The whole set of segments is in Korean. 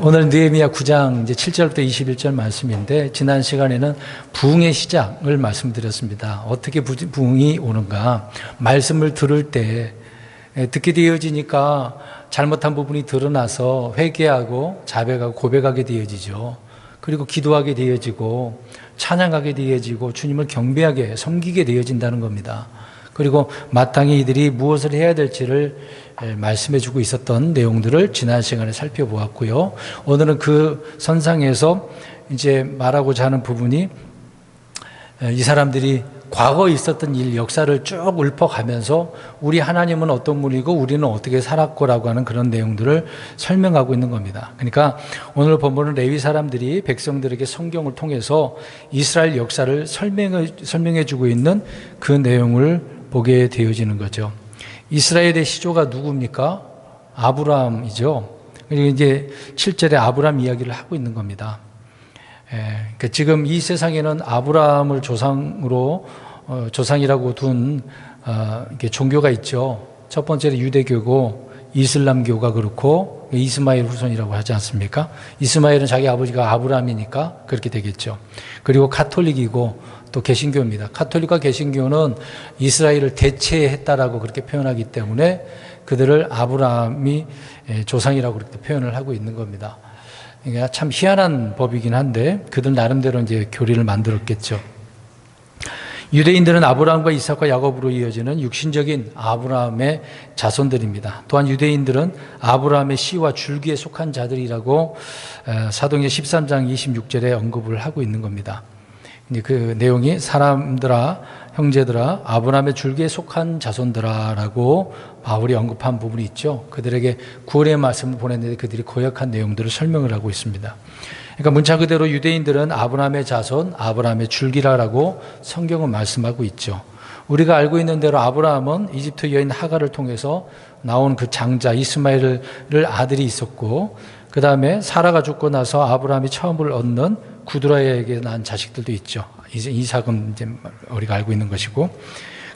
오늘 느헤미야 9장 이제 7절부터 21절 말씀인데 지난 시간에는 부흥의 시작을 말씀드렸습니다. 어떻게 부흥이 오는가? 말씀을 들을 때 듣게 되어지니까 잘못한 부분이 드러나서 회개하고 자백하고 고백하게 되어지죠. 그리고 기도하게 되어지고 찬양하게 되어지고 주님을 경배하게 섬기게 되어진다는 겁니다. 그리고 마땅히 이들이 무엇을 해야 될지를 말씀해 주고 있었던 내용들을 지난 시간에 살펴보았고요. 오늘은 그 선상에서 이제 말하고자 하는 부분이 이 사람들이 과거에 있었던 일, 역사를 쭉 읊어가면서 우리 하나님은 어떤 분이고 우리는 어떻게 살았고라고 하는 그런 내용들을 설명하고 있는 겁니다. 그러니까 오늘 본문은 레위 사람들이 백성들에게 성경을 통해서 이스라엘 역사를 설명해 주고 있는 그 내용을 보게 되어지는 거죠. 이스라엘의 시조가 누굽니까? 아브라함이죠. 그리고 이제 7절에 아브라함 이야기를 하고 있는 겁니다. 그러니까 지금 이 세상에는 아브라함을 조상이라고 둔 종교가 있죠. 첫 번째는 유대교고 이슬람교가 그렇고 이스마엘 후손이라고 하지 않습니까? 이스마엘은 자기 아버지가 아브라함이니까 그렇게 되겠죠. 그리고 가톨릭이고 또 개신교입니다. 가톨릭과 개신교는 이스라엘을 대체했다라고 그렇게 표현하기 때문에 그들을 아브라함이 조상이라고 그렇게 표현을 하고 있는 겁니다. 그러니까 참 희한한 법이긴 한데 그들 나름대로 이제 교리를 만들었겠죠. 유대인들은 아브라함과 이삭과 야곱으로 이어지는 육신적인 아브라함의 자손들입니다. 또한 유대인들은 아브라함의 씨와 줄기에 속한 자들이라고 사도행전 13장 26절에 언급을 하고 있는 겁니다. 그 내용이 사람들아, 형제들아, 아브라함의 줄기에 속한 자손들아라고 바울이 언급한 부분이 있죠. 그들에게 구원의 말씀을 보냈는데 그들이 고역한 내용들을 설명을 하고 있습니다. 그러니까 문자 그대로 유대인들은 아브라함의 자손, 아브라함의 줄기라라고 성경은 말씀하고 있죠. 우리가 알고 있는 대로 아브라함은 이집트 여인 하갈을 통해서 나온 그 장자 이스마엘을 아들이 있었고 그 다음에 사라가 죽고 나서 아브라함이 처음을 얻는 구드라에게 난 자식들도 있죠. 이삭은 이제 우리가 알고 있는 것이고,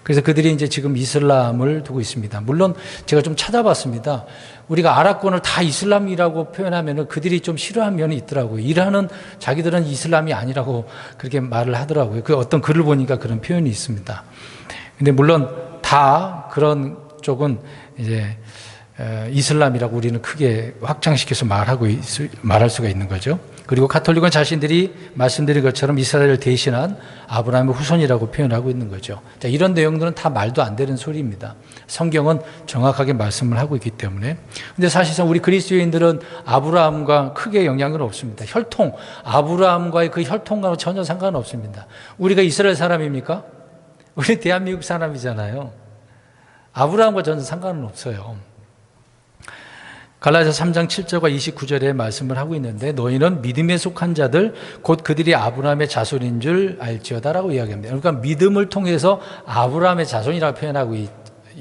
그래서 그들이 이제 지금 이슬람을 두고 있습니다. 물론 제가 좀 찾아봤습니다. 우리가 아랍권을 다 이슬람이라고 표현하면은 그들이 좀 싫어하는 면이 있더라고요. 이란은 자기들은 이슬람이 아니라고 그렇게 말을 하더라고요. 그 어떤 글을 보니까 그런 표현이 있습니다. 근데 물론 다 그런 쪽은 이제 이슬람이라고 우리는 크게 확장시켜서 말할 수가 있는 거죠. 그리고 가톨릭은 자신들이 말씀드린 것처럼 이스라엘을 대신한 아브라함의 후손이라고 표현하고 있는 거죠. 자, 이런 내용들은 다 말도 안 되는 소리입니다. 성경은 정확하게 말씀을 하고 있기 때문에. 근데 사실상 우리 그리스도인들은 아브라함과 크게 영향은 없습니다. 아브라함과의 그 혈통과는 전혀 상관없습니다. 우리가 이스라엘 사람입니까? 우리 대한민국 사람이잖아요. 아브라함과 전혀 상관은 없어요. 갈라디아서 3장 7절과 29절에 말씀을 하고 있는데 너희는 믿음에 속한 자들 곧 그들이 아브라함의 자손인 줄 알지어다라고 이야기합니다. 그러니까 믿음을 통해서 아브라함의 자손이라고 표현하고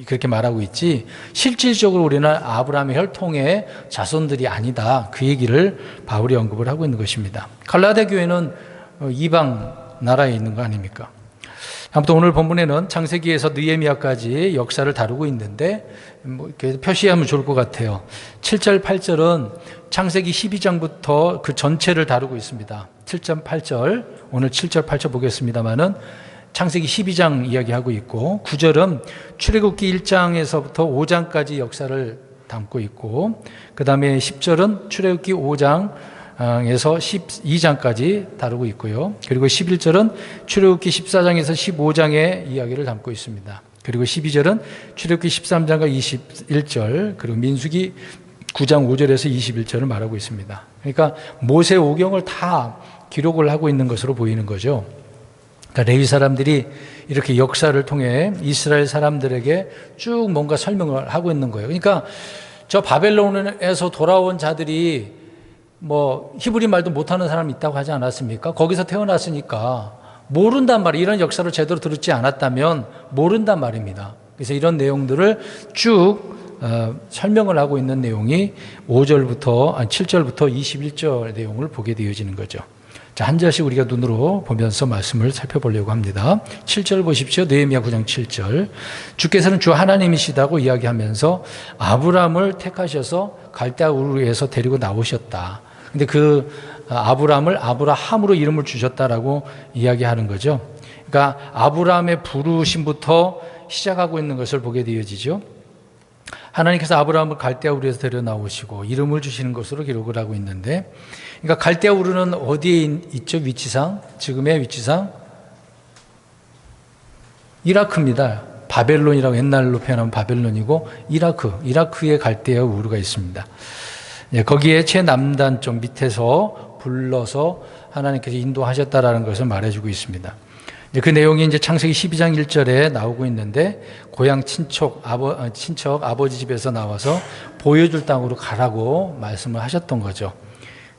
그렇게 말하고 있지 실질적으로 우리는 아브라함의 혈통의 자손들이 아니다. 그 얘기를 바울이 언급을 하고 있는 것입니다. 갈라디아 교회는 이방 나라에 있는 거 아닙니까? 아무튼 오늘 본문에는 창세기에서 느헤미야까지 역사를 다루고 있는데 이렇게 표시하면 좋을 것 같아요. 7절, 8절은 창세기 12장부터 그 전체를 다루고 있습니다. 7절, 8절, 오늘 7절, 8절 보겠습니다만은 창세기 12장 이야기하고 있고 9절은 출애굽기 1장에서부터 5장까지 역사를 담고 있고 그 다음에 10절은 출애굽기 5장 에서 12장까지 다루고 있고요. 그리고 11절은 출애굽기 14장에서 15장의 이야기를 담고 있습니다. 그리고 12절은 출애굽기 13장과 21절 그리고 민수기 9장 5절에서 21절을 말하고 있습니다. 그러니까 모세 오경을 다 기록을 하고 있는 것으로 보이는 거죠. 그러니까 레위 사람들이 이렇게 역사를 통해 이스라엘 사람들에게 쭉 뭔가 설명을 하고 있는 거예요. 그러니까 저 바벨론에서 돌아온 자들이 히브리 말도 못하는 사람이 있다고 하지 않았습니까? 거기서 태어났으니까 모른단 말이에요. 이런 역사를 제대로 들었지 않았다면 모른단 말입니다. 그래서 이런 내용들을 쭉 설명을 하고 있는 내용이 7절부터 21절 내용을 보게 되어지는 거죠. 자, 한 절씩 우리가 눈으로 보면서 말씀을 살펴보려고 합니다. 7절 보십시오. 느헤미야 9장 7절. 주께서는 주 하나님이시다고 이야기하면서 아브라함을 택하셔서 갈대아 우르에서 데리고 나오셨다. 근데 그 아브라함을 아브라함으로 이름을 주셨다라고 이야기하는 거죠. 그러니까 아브라함의 부르심부터 시작하고 있는 것을 보게 되어지죠. 하나님께서 아브라함을 갈대아 우르에서 데려 나오시고 이름을 주시는 것으로 기록을 하고 있는데, 그러니까 갈대아 우르는 어디에 있죠? 위치상, 지금의 위치상 이라크입니다. 바벨론이라고 옛날로 표현하면 바벨론이고 이라크에 갈대아 우르가 있습니다. 거기에 최남단 쪽 밑에서 불러서 하나님께서 인도하셨다라는 것을 말해주고 있습니다. 그 내용이 이제 창세기 12장 1절에 나오고 있는데, 고향 친척 아버지 집에서 나와서 보여줄 땅으로 가라고 말씀을 하셨던 거죠.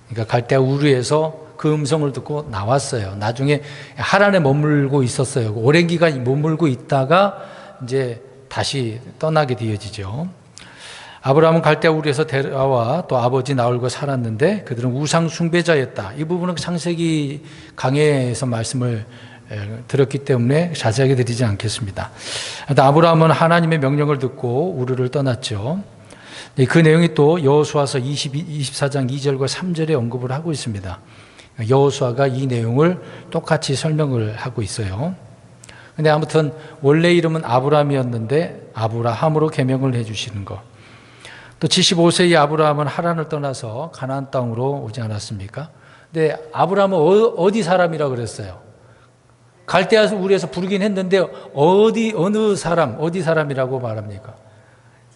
그러니까 갈대아 우르에서 그 음성을 듣고 나왔어요. 나중에 하란에 머물고 있었어요. 오랜 기간 머물고 있다가 이제 다시 떠나게 되어지죠. 아브라함은 갈대아 우르에서 데려와 또 아버지 나홀과 살았는데 그들은 우상 숭배자였다. 이 부분은 창세기 강해에서 말씀을 들었기 때문에 자세하게 드리지 않겠습니다. 아브라함은 하나님의 명령을 듣고 우르를 떠났죠. 그 내용이 또 여호수아서 24장 2절과 3절에 언급을 하고 있습니다. 여호수아가 이 내용을 똑같이 설명을 하고 있어요. 근데 아무튼 원래 이름은 아브라함이었는데 아브라함으로 개명을 해주시는 것. 또 75세의 아브라함은 하란을 떠나서 가나안 땅으로 오지 않았습니까? 근데 아브라함은 어디 사람이라고 그랬어요? 갈대아 우르에서 부르긴 했는데 어느 사람이라고 말합니까?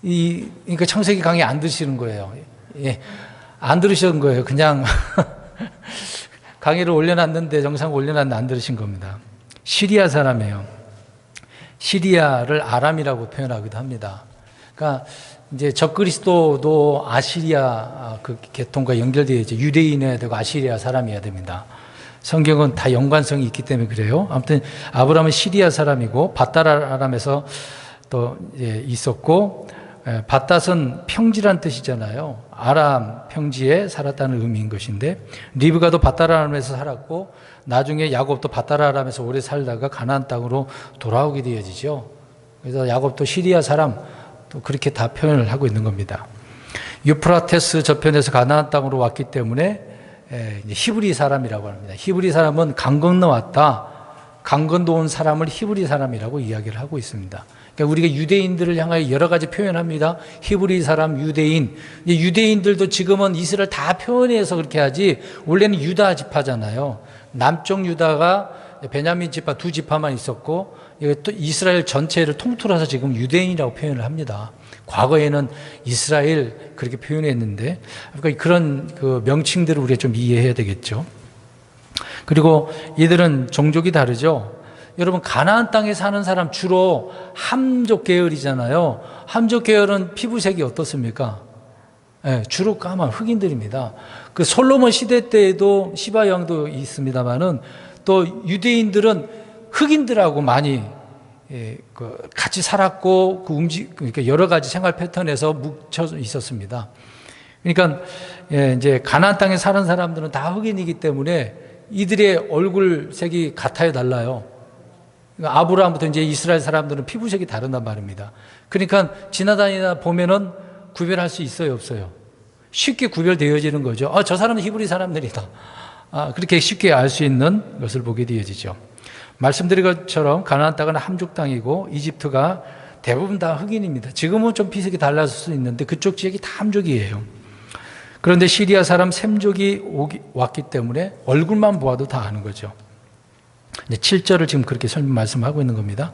그러니까 창세기 강의 안 들으시는 거예요. 예, 안 들으신 거예요. 그냥 강의를 올려놨는데, 영상 올려놨는데 안 들으신 겁니다. 시리아 사람이에요. 시리아를 아람이라고 표현하기도 합니다. 그러니까 이제 적그리스도도 아시리아 그 계통과 연결되어 있죠. 유대인이어야 되고 아시리아 사람이어야 됩니다. 성경은 다 연관성이 있기 때문에 그래요. 아무튼 아브라함은 시리아 사람이고 밧닷 아람에서 또 있었고, 밧닷은 평지란 뜻이잖아요. 아람 평지에 살았다는 의미인 것인데, 리브가도 밧닷 아람에서 살았고 나중에 야곱도 밧닷 아람에서 오래 살다가 가나안 땅으로 돌아오게 되어지죠. 그래서 야곱도 시리아 사람, 또 그렇게 다 표현을 하고 있는 겁니다. 유프라테스 저편에서 가나안 땅으로 왔기 때문에 히브리 사람이라고 합니다. 히브리 사람은 강 건너 왔다. 강 건너 온 사람을 히브리 사람이라고 이야기를 하고 있습니다. 그러니까 우리가 유대인들을 향하여 여러 가지 표현합니다. 히브리 사람, 유대인. 유대인들도 지금은 이스라엘 다 표현해서 그렇게 하지, 원래는 유다 지파잖아요. 남쪽 유다가 베냐민 지파 두 지파만 있었고, 또 이스라엘 전체를 통틀어서 지금 유대인이라고 표현을 합니다. 과거에는 이스라엘 그렇게 표현했는데, 그러니까 그런 그 명칭들을 우리가 좀 이해해야 되겠죠. 그리고 이들은 종족이 다르죠. 여러분, 가나안 땅에 사는 사람 주로 함족 계열이잖아요. 함족 계열은 피부색이 어떻습니까? 주로 까만 흑인들입니다. 그 솔로몬 시대 때에도 시바 왕도 있습니다만은, 또 유대인들은 흑인들하고 많이 같이 살았고, 그러니까 여러 가지 생활 패턴에서 뭉쳐 있었습니다. 그러니까 이제 가나안 땅에 사는 사람들은 다 흑인이기 때문에 이들의 얼굴 색이 같아요, 달라요? 그러니까 아브라함부터 이제 이스라엘 사람들은 피부색이 다르단 말입니다. 그러니까 지나다니다 보면은 구별할 수 있어요, 없어요? 쉽게 구별되어지는 거죠. 저 사람은 히브리 사람들이다. 그렇게 쉽게 알 수 있는 것을 보게 되어지죠. 말씀드린 것처럼 가나안 땅은 함족 땅이고 이집트가 대부분 다 흑인입니다. 지금은 좀 피색이 달라질 수 있는데 그쪽 지역이 다 함족이에요. 그런데 시리아 사람 셈족이 왔기 때문에 얼굴만 보아도 다 아는 거죠. 7절을 지금 그렇게 말씀하고 있는 겁니다.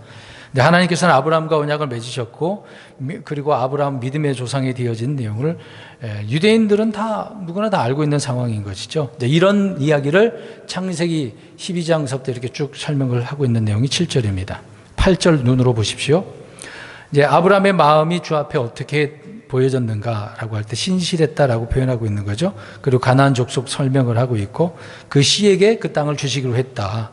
하나님께서는 아브라함과 언약을 맺으셨고, 그리고 아브라함 믿음의 조상이 되어진 내용을 유대인들은 누구나 다 알고 있는 상황인 것이죠. 이런 이야기를 창세기 12장서부터 이렇게 쭉 설명을 하고 있는 내용이 7절입니다. 8절 눈으로 보십시오. 이제 아브라함의 마음이 주 앞에 어떻게 보여졌는가라고 할 때 신실했다라고 표현하고 있는 거죠. 그리고 가나안 족속 설명을 하고 있고, 그 씨에게 그 땅을 주시기로 했다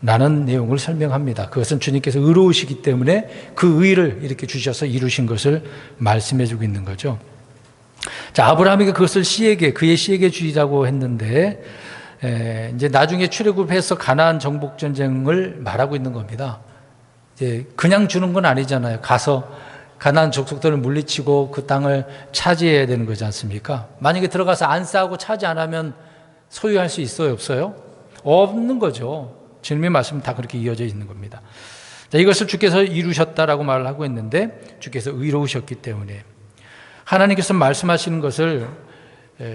라는 내용을 설명합니다. 그것은 주님께서 의로우시기 때문에 그 의를 이렇게 주셔서 이루신 것을 말씀해 주고 있는 거죠. 자, 아브라함이 그것을 그의 씨에게 주시라고 했는데, 이제 나중에 출애굽해서 가나안 정복 전쟁을 말하고 있는 겁니다. 이제 그냥 주는 건 아니잖아요. 가서 가나안 족속들을 물리치고 그 땅을 차지해야 되는 거지 않습니까? 만약에 들어가서 안 싸우고 차지 안 하면 소유할 수 있어요, 없어요? 없는 거죠. 주님의 말씀은 다 그렇게 이어져 있는 겁니다. 자, 이것을 주께서 이루셨다라고 말을 하고 있는데 주께서 의로우셨기 때문에 하나님께서 말씀하시는 것을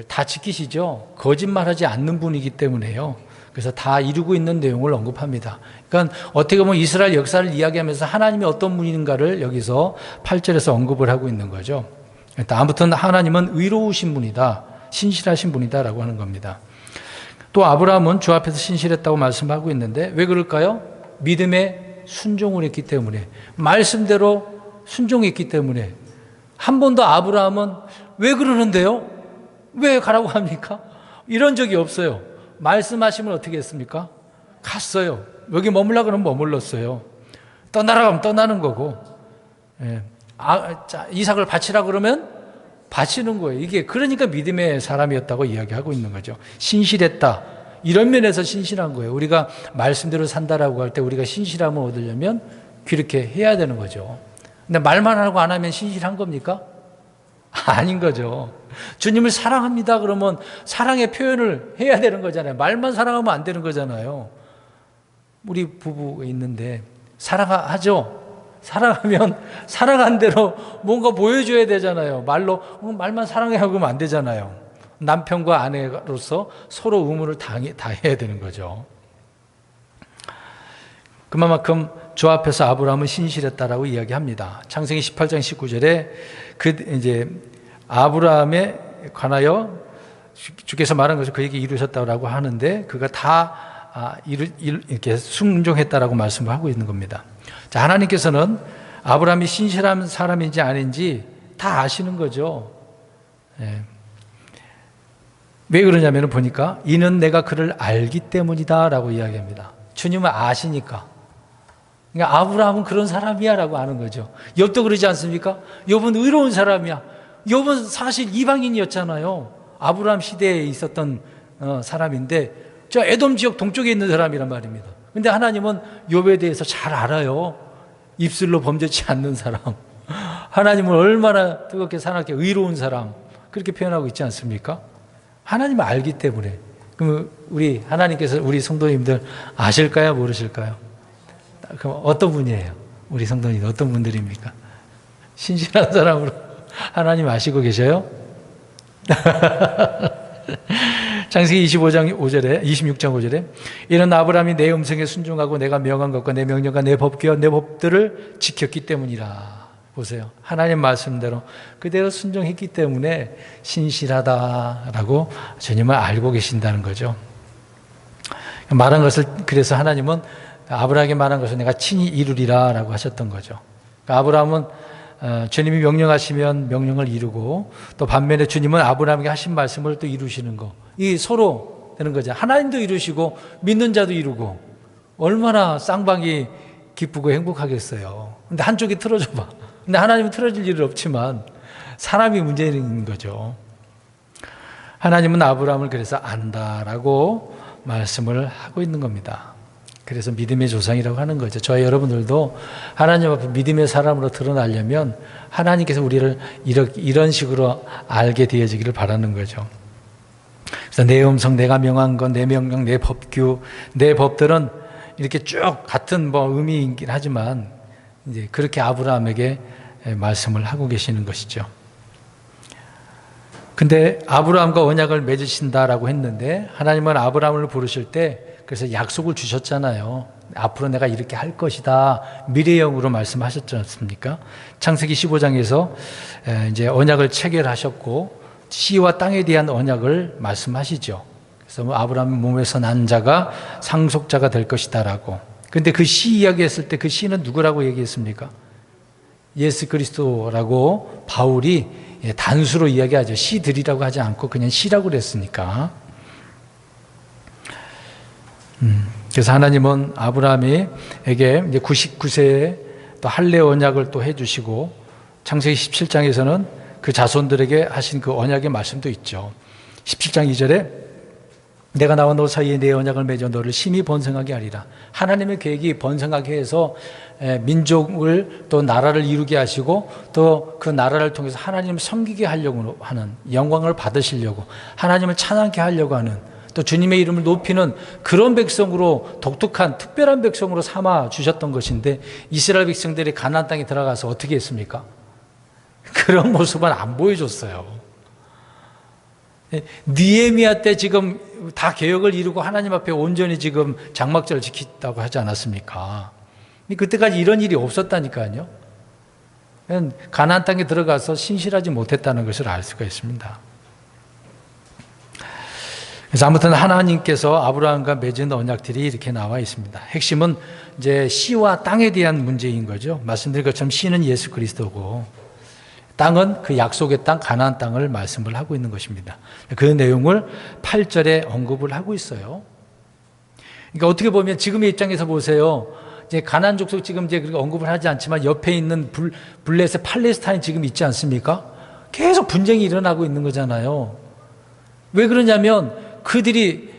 다 지키시죠. 거짓말하지 않는 분이기 때문에요. 그래서 다 이루고 있는 내용을 언급합니다. 그러니까 어떻게 보면 이스라엘 역사를 이야기하면서 하나님이 어떤 분인가를 여기서 8절에서 언급을 하고 있는 거죠. 아무튼 하나님은 의로우신 분이다, 신실하신 분이다라고 하는 겁니다. 또 아브라함은 주 앞에서 신실했다고 말씀하고 있는데 왜 그럴까요? 믿음에 순종을 했기 때문에, 말씀대로 순종했기 때문에. 한 번도 아브라함은 왜 그러는데요? 왜 가라고 합니까? 이런 적이 없어요. 말씀하시면 어떻게 했습니까? 갔어요. 여기 머물라 그러면 머물렀어요. 떠나라 그러면 떠나는 거고, 이삭을 바치라 그러면 바치는 거예요. 이게 그러니까 믿음의 사람이었다고 이야기하고 있는 거죠. 신실했다, 이런 면에서 신실한 거예요. 우리가 말씀대로 산다라고 할 때 우리가 신실함을 얻으려면 그렇게 해야 되는 거죠. 근데 말만 하고 안 하면 신실한 겁니까? 아닌 거죠. 주님을 사랑합니다 그러면 사랑의 표현을 해야 되는 거잖아요. 말만 사랑하면 안 되는 거잖아요. 우리 부부가 있는데 사랑하죠? 사랑하면 사랑한 대로 뭔가 보여줘야 되잖아요. 말만 사랑해 하고 하면 안 되잖아요. 남편과 아내로서 서로 의무를 다해야 되는 거죠. 그만큼 주 앞에서 아브라함은 신실했다라고 이야기합니다. 창세기 18장 19절에 이제 아브라함에 관하여 주께서 말한 것을 그에게 이루셨다고 하는데 그가 다 이렇게 순종했다라고 말씀을 하고 있는 겁니다. 자, 하나님께서는 아브라함이 신실한 사람인지 아닌지 다 아시는 거죠. 왜 그러냐면 보니까 이는 내가 그를 알기 때문이다라고 이야기합니다. 주님은 아시니까. 그러니까 아브라함은 그런 사람이야 라고 아는 거죠. 욥도 그러지 않습니까? 욥은 의로운 사람이야. 욥은 사실 이방인이었잖아요. 아브라함 시대에 있었던 사람인데 저 에돔 지역 동쪽에 있는 사람이란 말입니다. 근데 하나님은 욥에 대해서 잘 알아요. 입술로 범죄치 않는 사람, 하나님을 얼마나 뜨겁게 사랑하게 의로운 사람, 그렇게 표현하고 있지 않습니까? 하나님을 알기 때문에. 그럼 우리 하나님께서 우리 성도님들 아실까요, 모르실까요? 그럼 어떤 분이에요? 우리 성도님 어떤 분들입니까? 신실한 사람으로 하나님 아시고 계셔요? 창세기 25장 5절에 26장 5절에 이는 아브라함이 내 음성에 순종하고 내가 명한 것과 내 명령과 내 법규와 내 법들을 지켰기 때문이라. 보세요. 하나님 말씀대로 그대로 순종했기 때문에 신실하다라고 주님을 알고 계신다는 거죠. 말한 것을, 그래서 하나님은 아브라함에게 말한 것을 내가 친히 이루리라 라고 하셨던 거죠. 그러니까 아브라함은 주님이 명령하시면 명령을 이루고, 또 반면에 주님은 아브라함에게 하신 말씀을 또 이루시는 거, 이 서로 되는 거죠. 하나님도 이루시고 믿는 자도 이루고, 얼마나 쌍방이 기쁘고 행복하겠어요. 근데 한쪽이 틀어져 봐. 근데 하나님은 틀어질 일은 없지만 사람이 문제인 거죠. 하나님은 아브라함을 그래서 안다라고 말씀을 하고 있는 겁니다. 그래서 믿음의 조상이라고 하는 거죠. 저희 여러분들도 하나님 앞에 믿음의 사람으로 드러나려면 하나님께서 우리를 이런 식으로 알게 되어지기를 바라는 거죠. 그래서 내 음성, 내가 명한 것, 내 명령, 내 법규, 내 법들은 이렇게 쭉 같은 의미이긴 하지만 이제 그렇게 아브라함에게 말씀을 하고 계시는 것이죠. 근데 아브라함과 언약을 맺으신다라고 했는데 하나님은 아브라함을 부르실 때 그래서 약속을 주셨잖아요. 앞으로 내가 이렇게 할 것이다. 미래형으로 말씀하셨지 않습니까? 창세기 15장에서 이제 언약을 체결하셨고 씨와 땅에 대한 언약을 말씀하시죠. 그래서 아브라함의 몸에서 난 자가 상속자가 될 것이다라고. 근데 그 씨 이야기했을 때 그 씨는 누구라고 얘기했습니까? 예수 그리스도라고 바울이 단수로 이야기하죠. 씨들이라고 하지 않고 그냥 씨라고 그랬으니까. 그래서 하나님은 아브라함에게 이제 99세에 또 할례 언약을 또 해주시고, 창세기 17장에서는 그 자손들에게 하신 그 언약의 말씀도 있죠. 17장 2절에 내가 나와 너 사이에 내 언약을 맺어 너를 심히 번성하게 하리라. 하나님의 계획이 번성하게 해서 민족을 또 나라를 이루게 하시고 또 그 나라를 통해서 하나님을 섬기게 하려고 하는, 영광을 받으시려고, 하나님을 찬양케 하려고 하는, 또 주님의 이름을 높이는 그런 백성으로, 독특한 특별한 백성으로 삼아 주셨던 것인데, 이스라엘 백성들이 가나안 땅에 들어가서 어떻게 했습니까? 그런 모습은 안 보여줬어요. 느헤미야 때 지금 다 개혁을 이루고 하나님 앞에 온전히 지금 장막절을 지켰다고 하지 않았습니까? 그때까지 이런 일이 없었다니까요. 가나안 땅에 들어가서 신실하지 못했다는 것을 알 수가 있습니다. 그래서 아무튼 하나님께서 아브라함과 맺은 언약들이 이렇게 나와 있습니다. 핵심은 이제 씨와 땅에 대한 문제인 거죠. 말씀드린 것처럼 씨는 예수 그리스도고, 땅은 그 약속의 땅, 가나안 땅을 말씀을 하고 있는 것입니다. 그 내용을 8절에 언급을 하고 있어요. 그러니까 어떻게 보면 지금의 입장에서 보세요. 이제 가나안 족속 지금 이제 그렇게 언급을 하지 않지만 옆에 있는 블레셋 팔레스타인 지금 있지 않습니까? 계속 분쟁이 일어나고 있는 거잖아요. 왜 그러냐면 그들이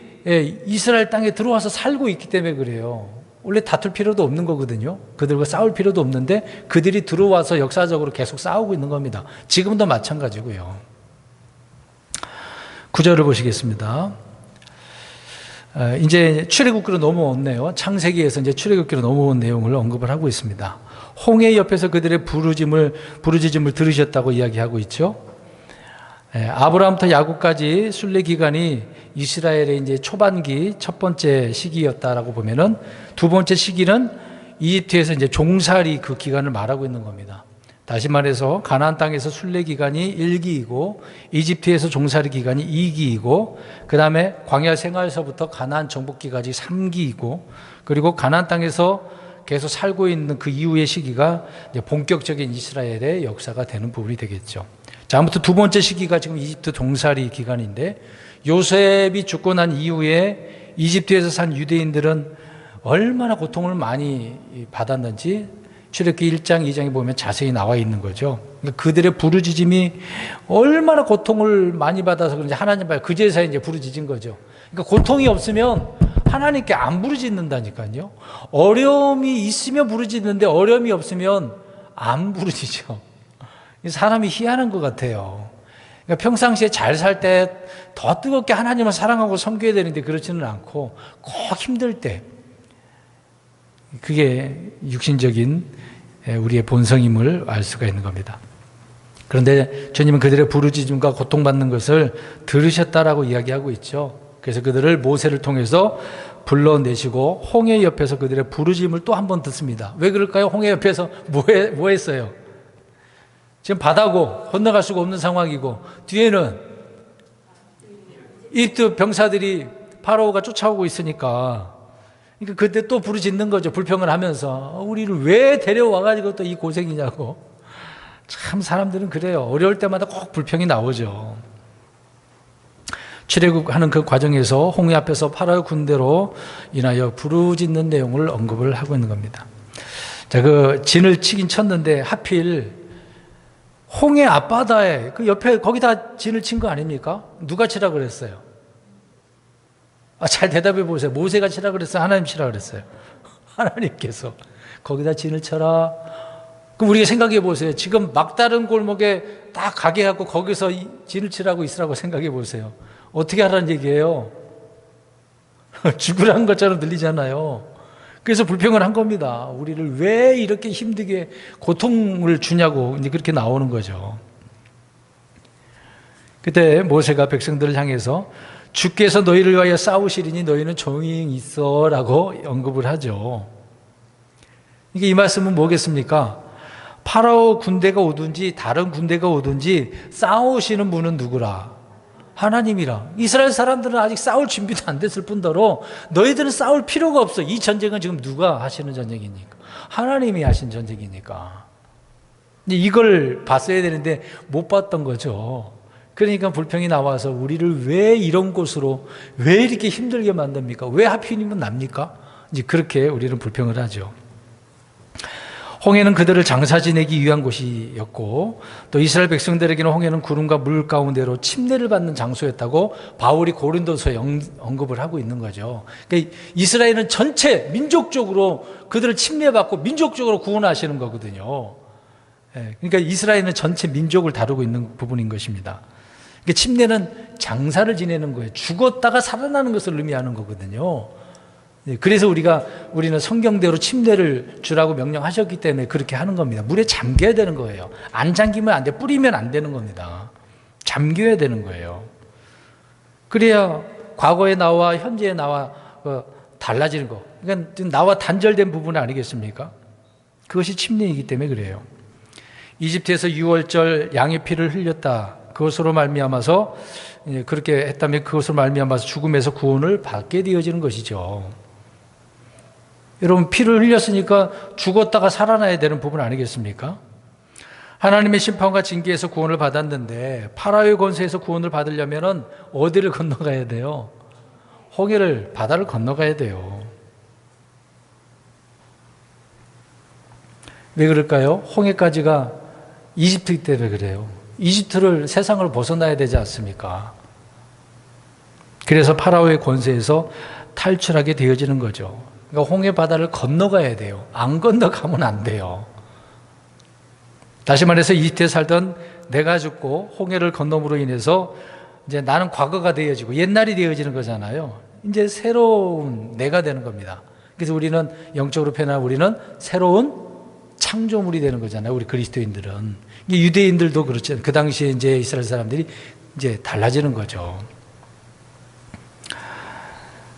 이스라엘 땅에 들어와서 살고 있기 때문에 그래요. 원래 다툴 필요도 없는 거거든요. 그들과 싸울 필요도 없는데 그들이 들어와서 역사적으로 계속 싸우고 있는 겁니다. 지금도 마찬가지고요. 9절을 보시겠습니다. 이제 출애굽기로 넘어왔네요. 창세기에서 이제 출애굽기로 넘어온 내용을 언급을 하고 있습니다. 홍해 옆에서 그들의 부르짖음을 들으셨다고 이야기하고 있죠. 아브라함부터 야곱까지 순례 기간이 이스라엘의 이제 초반기 첫 번째 시기였다라고 보면은, 두 번째 시기는 이집트에서 이제 종살이 그 기간을 말하고 있는 겁니다. 다시 말해서 가나안 땅에서 순례 기간이 1기이고 이집트에서 종살이 기간이 2기이고, 그 다음에 광야 생활에서부터 가나안 정복기까지 3기이고, 그리고 가나안 땅에서 계속 살고 있는 그 이후의 시기가 이제 본격적인 이스라엘의 역사가 되는 부분이 되겠죠. 자, 아무튼 두 번째 시기가 지금 이집트 종살이 기간인데, 요셉이 죽고 난 이후에 이집트에서 산 유대인들은 얼마나 고통을 많이 받았는지 출애굽기 1장, 2장에 보면 자세히 나와 있는 거죠. 그러니까 그들의 부르짖음이 얼마나 고통을 많이 받아서 그런지 하나님 앞에 그제서야 이제 부르짖은 거죠. 그러니까 고통이 없으면 하나님께 안 부르짖는다니까요. 어려움이 있으면 부르짖는데 어려움이 없으면 안 부르짖죠. 사람이 희한한 것 같아요. 그러니까 평상시에 잘 살 때 더 뜨겁게 하나님을 사랑하고 섬겨야 되는데 그렇지는 않고 꼭 힘들 때, 그게 육신적인 우리의 본성임을 알 수가 있는 겁니다. 그런데 주님은 그들의 부르짖음과 고통받는 것을 들으셨다라고 이야기하고 있죠. 그래서 그들을 모세를 통해서 불러내시고 홍해 옆에서 그들의 부르짖음을 또 한 번 듣습니다. 왜 그럴까요? 홍해 옆에서 뭐 했어요? 지금 바다고 건너갈 수가 없는 상황이고, 뒤에는 이집트 병사들이 파라오가 쫓아오고 있으니까, 그러니까 그때 또 부르짖는 거죠. 불평을 하면서 우리를 왜 데려와가지고 또 이 고생이냐고. 참 사람들은 그래요. 어려울 때마다 꼭 불평이 나오죠. 출애굽하는 그 과정에서 홍해 앞에서 파라오 군대로 인하여 부르짖는 내용을 언급을 하고 있는 겁니다. 자, 그 진을 치긴 쳤는데 하필 홍해 앞바다에 그 옆에 거기다 진을 친 거 아닙니까? 누가 치라 그랬어요? 잘 대답해 보세요. 모세가 치라 그랬어요? 하나님 치라 그랬어요? 하나님께서 거기다 진을 쳐라. 그럼 우리가 생각해 보세요. 지금 막다른 골목에 딱 가게 하고 거기서 진을 치라고 있으라고 생각해 보세요. 어떻게 하라는 얘기예요? 죽으라는 것처럼 들리잖아요. 그래서 불평을 한 겁니다. 우리를 왜 이렇게 힘들게 고통을 주냐고 이제 그렇게 나오는 거죠. 그때 모세가 백성들을 향해서 주께서 너희를 위하여 싸우시리니 너희는 조용히 있어라고 언급을 하죠. 이게 이 말씀은 뭐겠습니까? 파라오 군대가 오든지 다른 군대가 오든지 싸우시는 분은 누구라? 하나님이라. 이스라엘 사람들은 아직 싸울 준비도 안 됐을 뿐더러 너희들은 싸울 필요가 없어. 이 전쟁은 지금 누가 하시는 전쟁이니까? 하나님이 하신 전쟁이니까. 이걸 봤어야 되는데 못 봤던 거죠. 그러니까 불평이 나와서 우리를 왜 이런 곳으로 왜 이렇게 힘들게 만듭니까? 왜 하필이면 납니까? 이제 그렇게 우리는 불평을 하죠. 홍해는 그들을 장사 지내기 위한 곳이었고 또 이스라엘 백성들에게는 홍해는 구름과 물 가운데로 침례를 받는 장소였다고 바울이 고린도서에 언급을 하고 있는 거죠. 그러니까 이스라엘은 전체 민족적으로 그들을 침례받고 민족적으로 구원하시는 거거든요. 그러니까 이스라엘은 전체 민족을 다루고 있는 부분인 것입니다. 그러니까 침례는 장사를 지내는 거예요. 죽었다가 살아나는 것을 의미하는 거거든요. 그래서 우리는 성경대로 침례를 주라고 명령하셨기 때문에 그렇게 하는 겁니다. 물에 잠겨야 되는 거예요. 안 잠기면 안 돼. 뿌리면 안 되는 겁니다. 잠겨야 되는 거예요. 그래야 과거의 나와 현재의 나와 달라지는 거. 그러니까 나와 단절된 부분 아니겠습니까? 그것이 침례이기 때문에 그래요. 이집트에서 유월절 양의 피를 흘렸다. 그것으로 말미암아서 그렇게 했다면 그것으로 말미암아서 죽음에서 구원을 받게 되어지는 것이죠. 여러분, 피를 흘렸으니까 죽었다가 살아나야 되는 부분 아니겠습니까? 하나님의 심판과 징계에서 구원을 받았는데 파라오의 권세에서 구원을 받으려면 어디를 건너가야 돼요? 홍해를, 바다를 건너가야 돼요. 왜 그럴까요? 홍해까지가 이집트 때문에 그래요. 이집트를, 세상을 벗어나야 되지 않습니까? 그래서 파라오의 권세에서 탈출하게 되어지는 거죠. 그러니까 홍해 바다를 건너가야 돼요. 안 건너가면 안 돼요. 다시 말해서 이집트에 살던 내가 죽고 홍해를 건너므로 인해서 이제 나는 과거가 되어지고 옛날이 되어지는 거잖아요. 이제 새로운 내가 되는 겁니다. 그래서 우리는 영적으로 표현하면 우리는 새로운 창조물이 되는 거잖아요. 우리 그리스도인들은. 유대인들도 그렇죠. 그 당시에 이제 이스라엘 사람들이 이제 달라지는 거죠.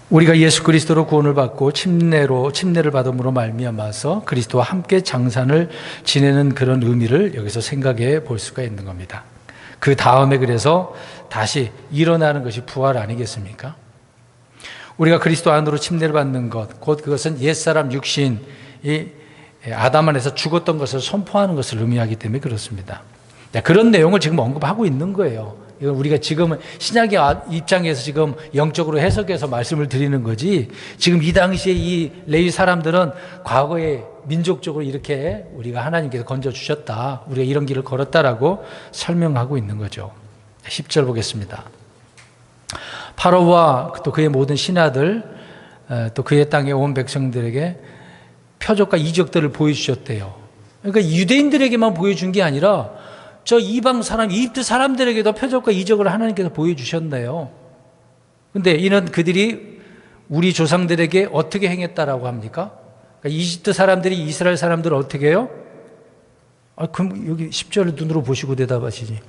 우리가 예수 그리스도로 구원을 받고 침례를 받음으로 말미암아서 그리스도와 함께 장산을 지내는 그런 의미를 여기서 생각해 볼 수가 있는 겁니다. 그 다음에 그래서 다시 일어나는 것이 부활 아니겠습니까? 우리가 그리스도 안으로 침례를 받는 것, 곧 그것은 옛사람 육신이 아담 안에서 죽었던 것을 선포하는 것을 의미하기 때문에 그렇습니다. 그런 내용을 지금 언급하고 있는 거예요. 이건 우리가 지금은 신약의 입장에서 지금 영적으로 해석해서 말씀을 드리는 거지, 지금 이 당시에 이 레위 사람들은 과거에 민족적으로 이렇게 우리가 하나님께서 건져주셨다, 우리가 이런 길을 걸었다라고 설명하고 있는 거죠. 10절 보겠습니다. 파로와 또 그의 모든 신하들, 또 그의 땅에 온 백성들에게 표적과 이적들을 보여주셨대요. 그러니까 유대인들에게만 보여준 게 아니라 저 이방 사람, 이집트 사람들에게도 표적과 이적을 하나님께서 보여주셨네요. 근데 이는 그들이 우리 조상들에게 어떻게 행했다라고 합니까? 그러니까 이집트 사람들이 이스라엘 사람들을 어떻게 해요? 그럼 여기 10절을 눈으로 보시고 대답하시지.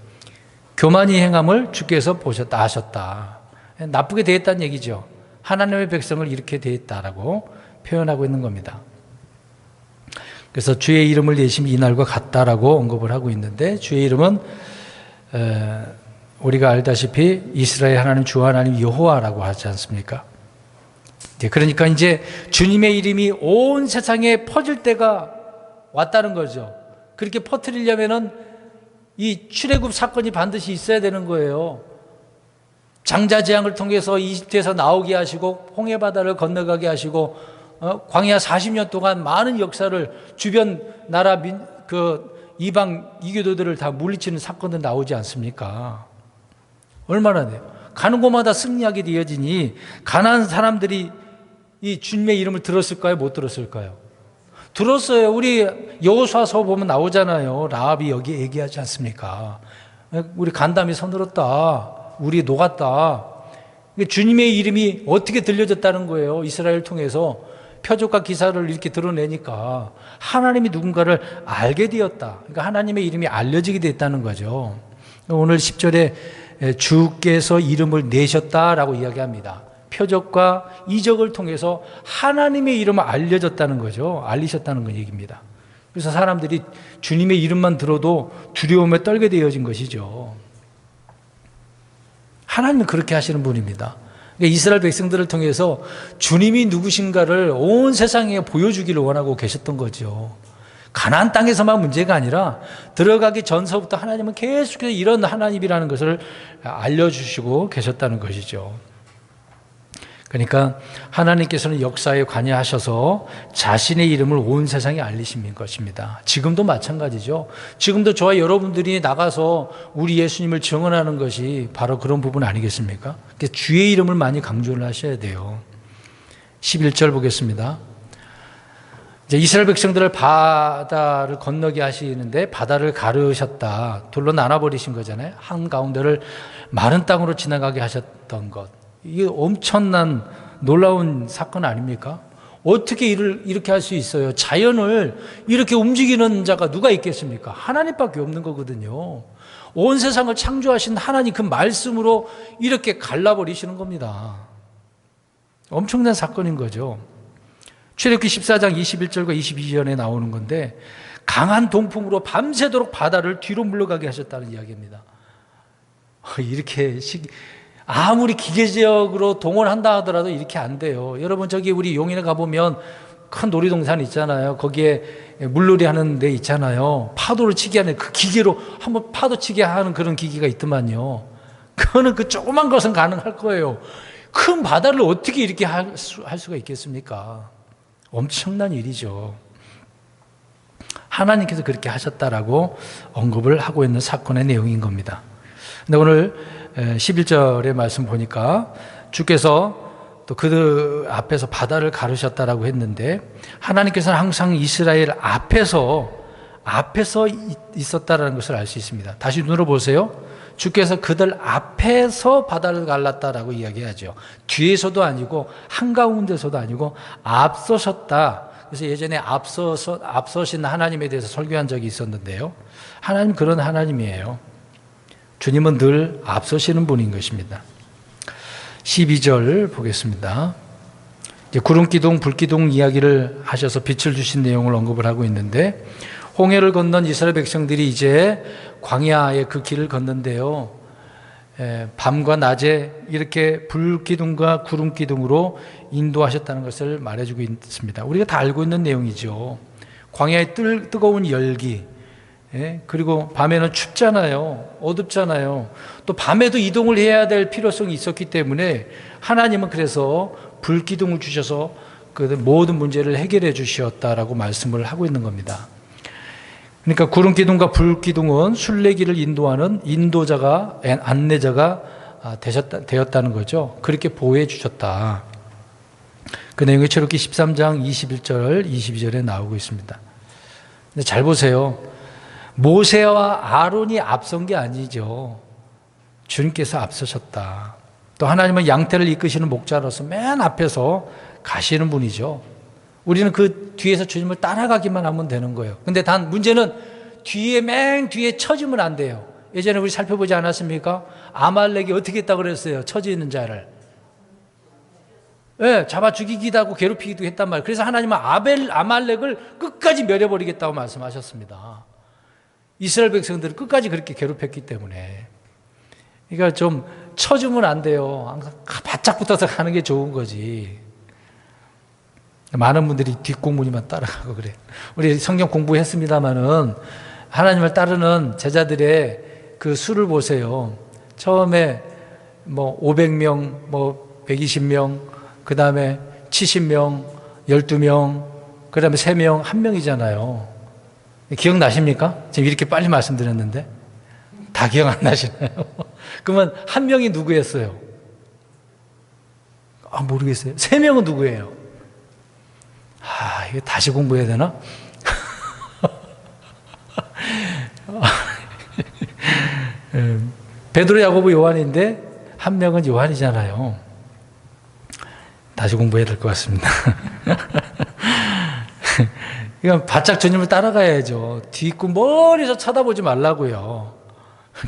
교만이 행함을 주께서 보셨다, 아셨다. 나쁘게 대했다는 얘기죠. 하나님의 백성을 이렇게 대했다라고 표현하고 있는 겁니다. 그래서 주의 이름을 내심이 이날과 같다라고 언급을 하고 있는데, 주의 이름은 우리가 알다시피 이스라엘 하나님 주 하나님 여호와라고 하지 않습니까? 그러니까 이제 주님의 이름이 온 세상에 퍼질 때가 왔다는 거죠. 그렇게 퍼뜨리려면은 이 출애굽 사건이 반드시 있어야 되는 거예요. 장자 재앙을 통해서 이집트에서 나오게 하시고 홍해 바다를 건너가게 하시고 광야 40년 동안 많은 역사를 주변 나라 이방 이교도들을 다 물리치는 사건도 나오지 않습니까? 얼마나 돼요? 가는 곳마다 승리하게 되어지니 가난한 사람들이 이 주님의 이름을 들었을까요? 못 들었을까요? 들었어요. 우리 여호수아서 보면 나오잖아요. 라합이 여기 얘기하지 않습니까? 우리 간담이 서늘었다. 우리 녹았다. 주님의 이름이 어떻게 들려졌다는 거예요. 이스라엘을 통해서 표적과 기사를 이렇게 드러내니까 하나님이 누군가를 알게 되었다. 그러니까 하나님의 이름이 알려지게 됐다는 거죠. 오늘 10절에 주께서 이름을 내셨다라고 이야기합니다. 표적과 이적을 통해서 하나님의 이름을 알려졌다는 거죠. 알리셨다는 건 얘기입니다. 그래서 사람들이 주님의 이름만 들어도 두려움에 떨게 되어진 것이죠. 하나님은 그렇게 하시는 분입니다. 이스라엘 백성들을 통해서 주님이 누구신가를 온 세상에 보여주기를 원하고 계셨던 거죠. 가나안 땅에서만 문제가 아니라 들어가기 전서부터 하나님은 계속해서 이런 하나님이라는 것을 알려주시고 계셨다는 것이죠. 그러니까 하나님께서는 역사에 관여하셔서 자신의 이름을 온 세상에 알리신 것입니다. 지금도 마찬가지죠. 지금도 저와 여러분들이 나가서 우리 예수님을 증언하는 것이 바로 그런 부분 아니겠습니까? 주의 이름을 많이 강조를 하셔야 돼요. 11절 보겠습니다. 이제 이스라엘 백성들을 바다를 건너게 하시는데 바다를 가르셨다. 돌로 나눠버리신 거잖아요. 한가운데를 마른 땅으로 지나가게 하셨던 것. 이게 엄청난 놀라운 사건 아닙니까? 어떻게 이렇게 할 수 있어요? 자연을 이렇게 움직이는 자가 누가 있겠습니까? 하나님밖에 없는 거거든요. 온 세상을 창조하신 하나님 그 말씀으로 이렇게 갈라버리시는 겁니다. 엄청난 사건인 거죠. 출애굽기 14장 21절과 22절에 나오는 건데 강한 동풍으로 밤새도록 바다를 뒤로 물러가게 하셨다는 이야기입니다. 이렇게 아무리 기계적으로 동원한다 하더라도 이렇게 안 돼요. 여러분 저기 우리 용인에 가보면 큰 놀이동산 있잖아요. 거기에 물놀이 하는 데 있잖아요. 파도를 치게 하는 그 기계로 한번 파도 치게 하는 그런 기계가 있더만요. 그거는 그 조그만 것은 가능할 거예요. 큰 바다를 어떻게 이렇게 할 수가 있겠습니까? 엄청난 일이죠. 하나님께서 그렇게 하셨다라고 언급을 하고 있는 사건의 내용인 겁니다. 근데 오늘 11절의 말씀 보니까 주께서 또 그 앞에서 바다를 가르셨다라고 했는데 하나님께서는 항상 이스라엘 앞에서 있었다라는 것을 알 수 있습니다. 다시 눈으로 보세요. 주께서 그들 앞에서 바다를 갈랐다라고 이야기하죠. 뒤에서도 아니고 한가운데서도 아니고 앞서셨다. 그래서 예전에 앞서신 하나님에 대해서 설교한 적이 있었는데요. 하나님 그런 하나님이에요. 주님은 늘 앞서시는 분인 것입니다. 12절 보겠습니다. 이제 구름기둥, 불기둥 이야기를 하셔서 빛을 주신 내용을 언급을 하고 있는데 홍해를 건넌 이스라엘 백성들이 이제 광야의 그 길을 걷는데요. 밤과 낮에 이렇게 불기둥과 구름기둥으로 인도하셨다는 것을 말해주고 있습니다. 우리가 다 알고 있는 내용이죠. 광야의 뜨거운 열기, 그리고 밤에는 춥잖아요. 어둡잖아요. 또 밤에도 이동을 해야 될 필요성이 있었기 때문에 하나님은 그래서 불기둥을 주셔서 그 모든 문제를 해결해 주셨다라고 말씀을 하고 있는 겁니다. 그러니까 구름기둥과 불기둥은 순례길을 인도하는 인도자가, 안내자가 되었다는 거죠. 그렇게 보호해 주셨다. 그 내용이 출애굽기 13장 21절, 22절에 나오고 있습니다. 근데 잘 보세요. 모세와 아론이 앞선 게 아니죠. 주님께서 앞서셨다. 또 하나님은 양떼를 이끄시는 목자로서 맨 앞에서 가시는 분이죠. 우리는 그 뒤에서 주님을 따라가기만 하면 되는 거예요. 근데 단 문제는 맨 뒤에 처지면 안 돼요. 예전에 우리 살펴보지 않았습니까? 아말렉이 어떻게 했다고 그랬어요? 처지 있는 자를. 잡아 죽이기도 하고 괴롭히기도 했단 말이에요. 그래서 하나님은 아말렉을 끝까지 멸해버리겠다고 말씀하셨습니다. 이스라엘 백성들을 끝까지 그렇게 괴롭혔기 때문에. 그러니까 좀 처지면 안 돼요. 항상 바짝 붙어서 가는 게 좋은 거지. 많은 분들이 뒷공무니만 따라가고 그래요. 우리 성경 공부했습니다마는 하나님을 따르는 제자들의 그 수를 보세요. 처음에 500명, 120명, 그 다음에 70명, 12명, 그 다음에 3명, 1명이잖아요. 기억나십니까? 지금 이렇게 빨리 말씀드렸는데 다 기억 안 나시나요? 그러면 1명이 누구였어요? 모르겠어요. 3명은 누구예요? 이거 다시 공부해야 되나? 베드로, 야고보, 요한인데 1명은 요한이잖아요. 다시 공부해야 될 것 같습니다. 그러니까 바짝 주님을 따라가야죠. 뒤있고 멀리서 쳐다보지 말라고요.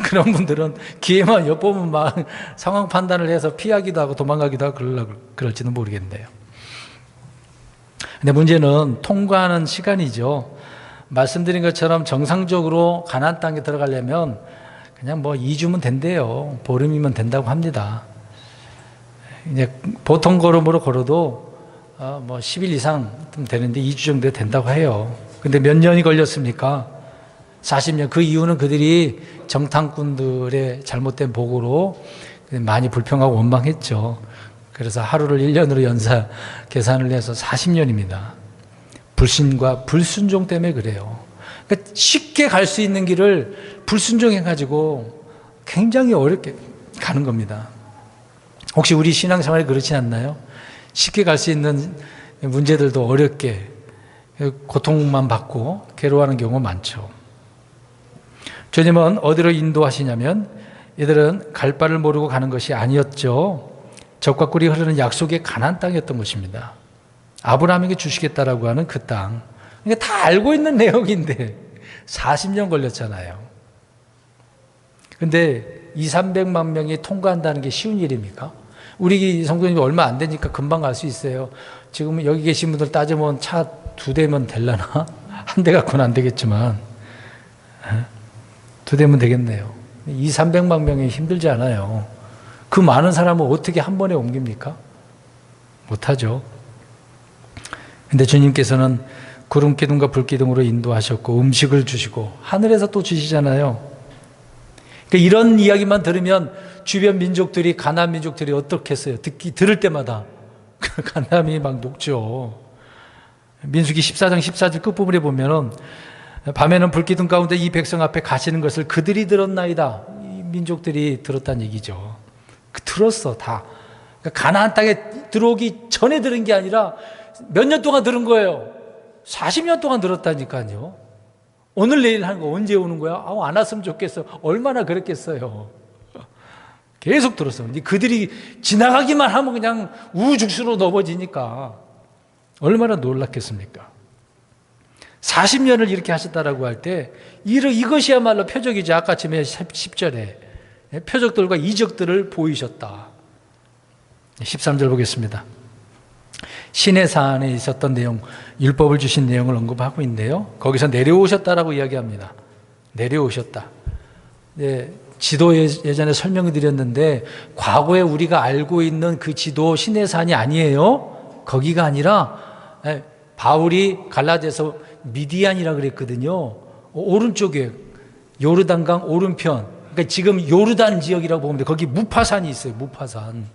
그런 분들은 기회만 엿보면 막 상황 판단을 해서 피하기도 하고 도망가기도 하고 그럴지는 모르겠네요. 근데 문제는 통과하는 시간이죠. 말씀드린 것처럼 정상적으로 가나안 땅에 들어가려면 그냥 2주면 된대요. 보름이면 된다고 합니다. 이제 보통 걸음으로 걸어도 10일 이상 되는데 2주 정도 된다고 해요. 근데 몇 년이 걸렸습니까? 40년. 그 이유는 그들이 정탐꾼들의 잘못된 보고로 많이 불평하고 원망했죠. 그래서 하루를 1년으로 계산을 해서 40년입니다. 불신과 불순종 때문에 그래요. 그러니까 쉽게 갈 수 있는 길을 불순종해가지고 굉장히 어렵게 가는 겁니다. 혹시 우리 신앙생활이 그렇지 않나요? 쉽게 갈 수 있는 문제들도 어렵게 고통만 받고 괴로워하는 경우가 많죠. 주님은 어디로 인도하시냐면 이들은 갈 바를 모르고 가는 것이 아니었죠. 적과 꿀이 흐르는 약속의 가나안 땅이었던 것입니다. 아브라함에게 주시겠다라고 하는 그 땅. 그러니까 다 알고 있는 내용인데 40년 걸렸잖아요. 근데 200~300만 명이 통과한다는 게 쉬운 일입니까? 우리 성도님이 얼마 안 되니까 금방 갈 수 있어요. 지금 여기 계신 분들 따지면 차 2대면 될라나? 한 대 갖고는 안 되겠지만 2대면 되겠네요. 200~300만 명이 힘들지 않아요. 그 많은 사람을 어떻게 한 번에 옮깁니까? 못하죠. 근데 주님께서는 구름 기둥과 불 기둥으로 인도하셨고 음식을 주시고 하늘에서 또 주시잖아요. 그러니까 이런 이야기만 들으면 주변 민족들이, 가나안 민족들이 어떻겠어요? 들을 때마다 간담이 막 녹죠. 민수기 14장 14절 끝부분에 보면은 밤에는 불기둥 가운데 이 백성 앞에 가시는 것을 그들이 들었나이다. 이 민족들이 들었다는 얘기죠. 들었어, 다. 그러니까 가나안 땅에 들어오기 전에 들은 게 아니라 몇 년 동안 들은 거예요. 40년 동안 들었다니까요. 오늘 내일 하는 거 언제 오는 거야? 안 왔으면 좋겠어. 얼마나 그랬겠어요. 계속 들었어. 그들이 지나가기만 하면 그냥 우후죽순으로 넘어지니까 얼마나 놀랐겠습니까? 40년을 이렇게 하셨다라고 할 때 이것이야말로 표적이죠. 아까 처음에 10절에 표적들과 이적들을 보이셨다. 13절 보겠습니다. 시내산에 있었던 내용, 율법을 주신 내용을 언급하고 있는데요. 거기서 내려오셨다라고 이야기합니다. 내려오셨다. 지도에 예전에 설명을 드렸는데 과거에 우리가 알고 있는 그 지도 시내산이 아니에요. 거기가 아니라 바울이 갈라디아서 미디안이라 그랬거든요. 오른쪽에 요르단강 오른편. 그러니까 지금 요르단 지역이라고 보면 돼. 거기 무파산이 있어요. 무파산.